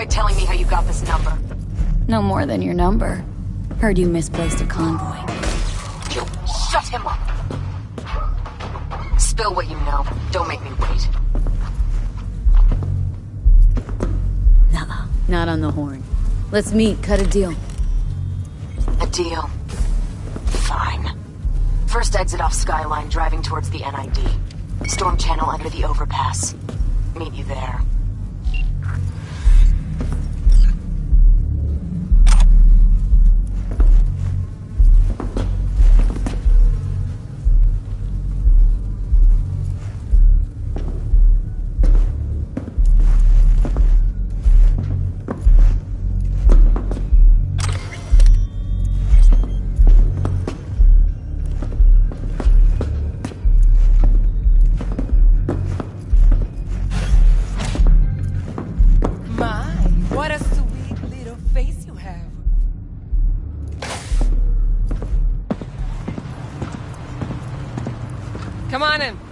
C: by telling me how you got this number.
D: No more than your number. Heard you misplaced a convoy.
C: You shut him up! Spill what you know. Don't make me wait.
D: Nah, not on the horn. Let's meet, cut a deal.
C: A deal. Fine. First exit off Skyline, driving towards the NID. Storm channel under the overpass. Meet you there.
P: What a sweet little face you have. Come on in.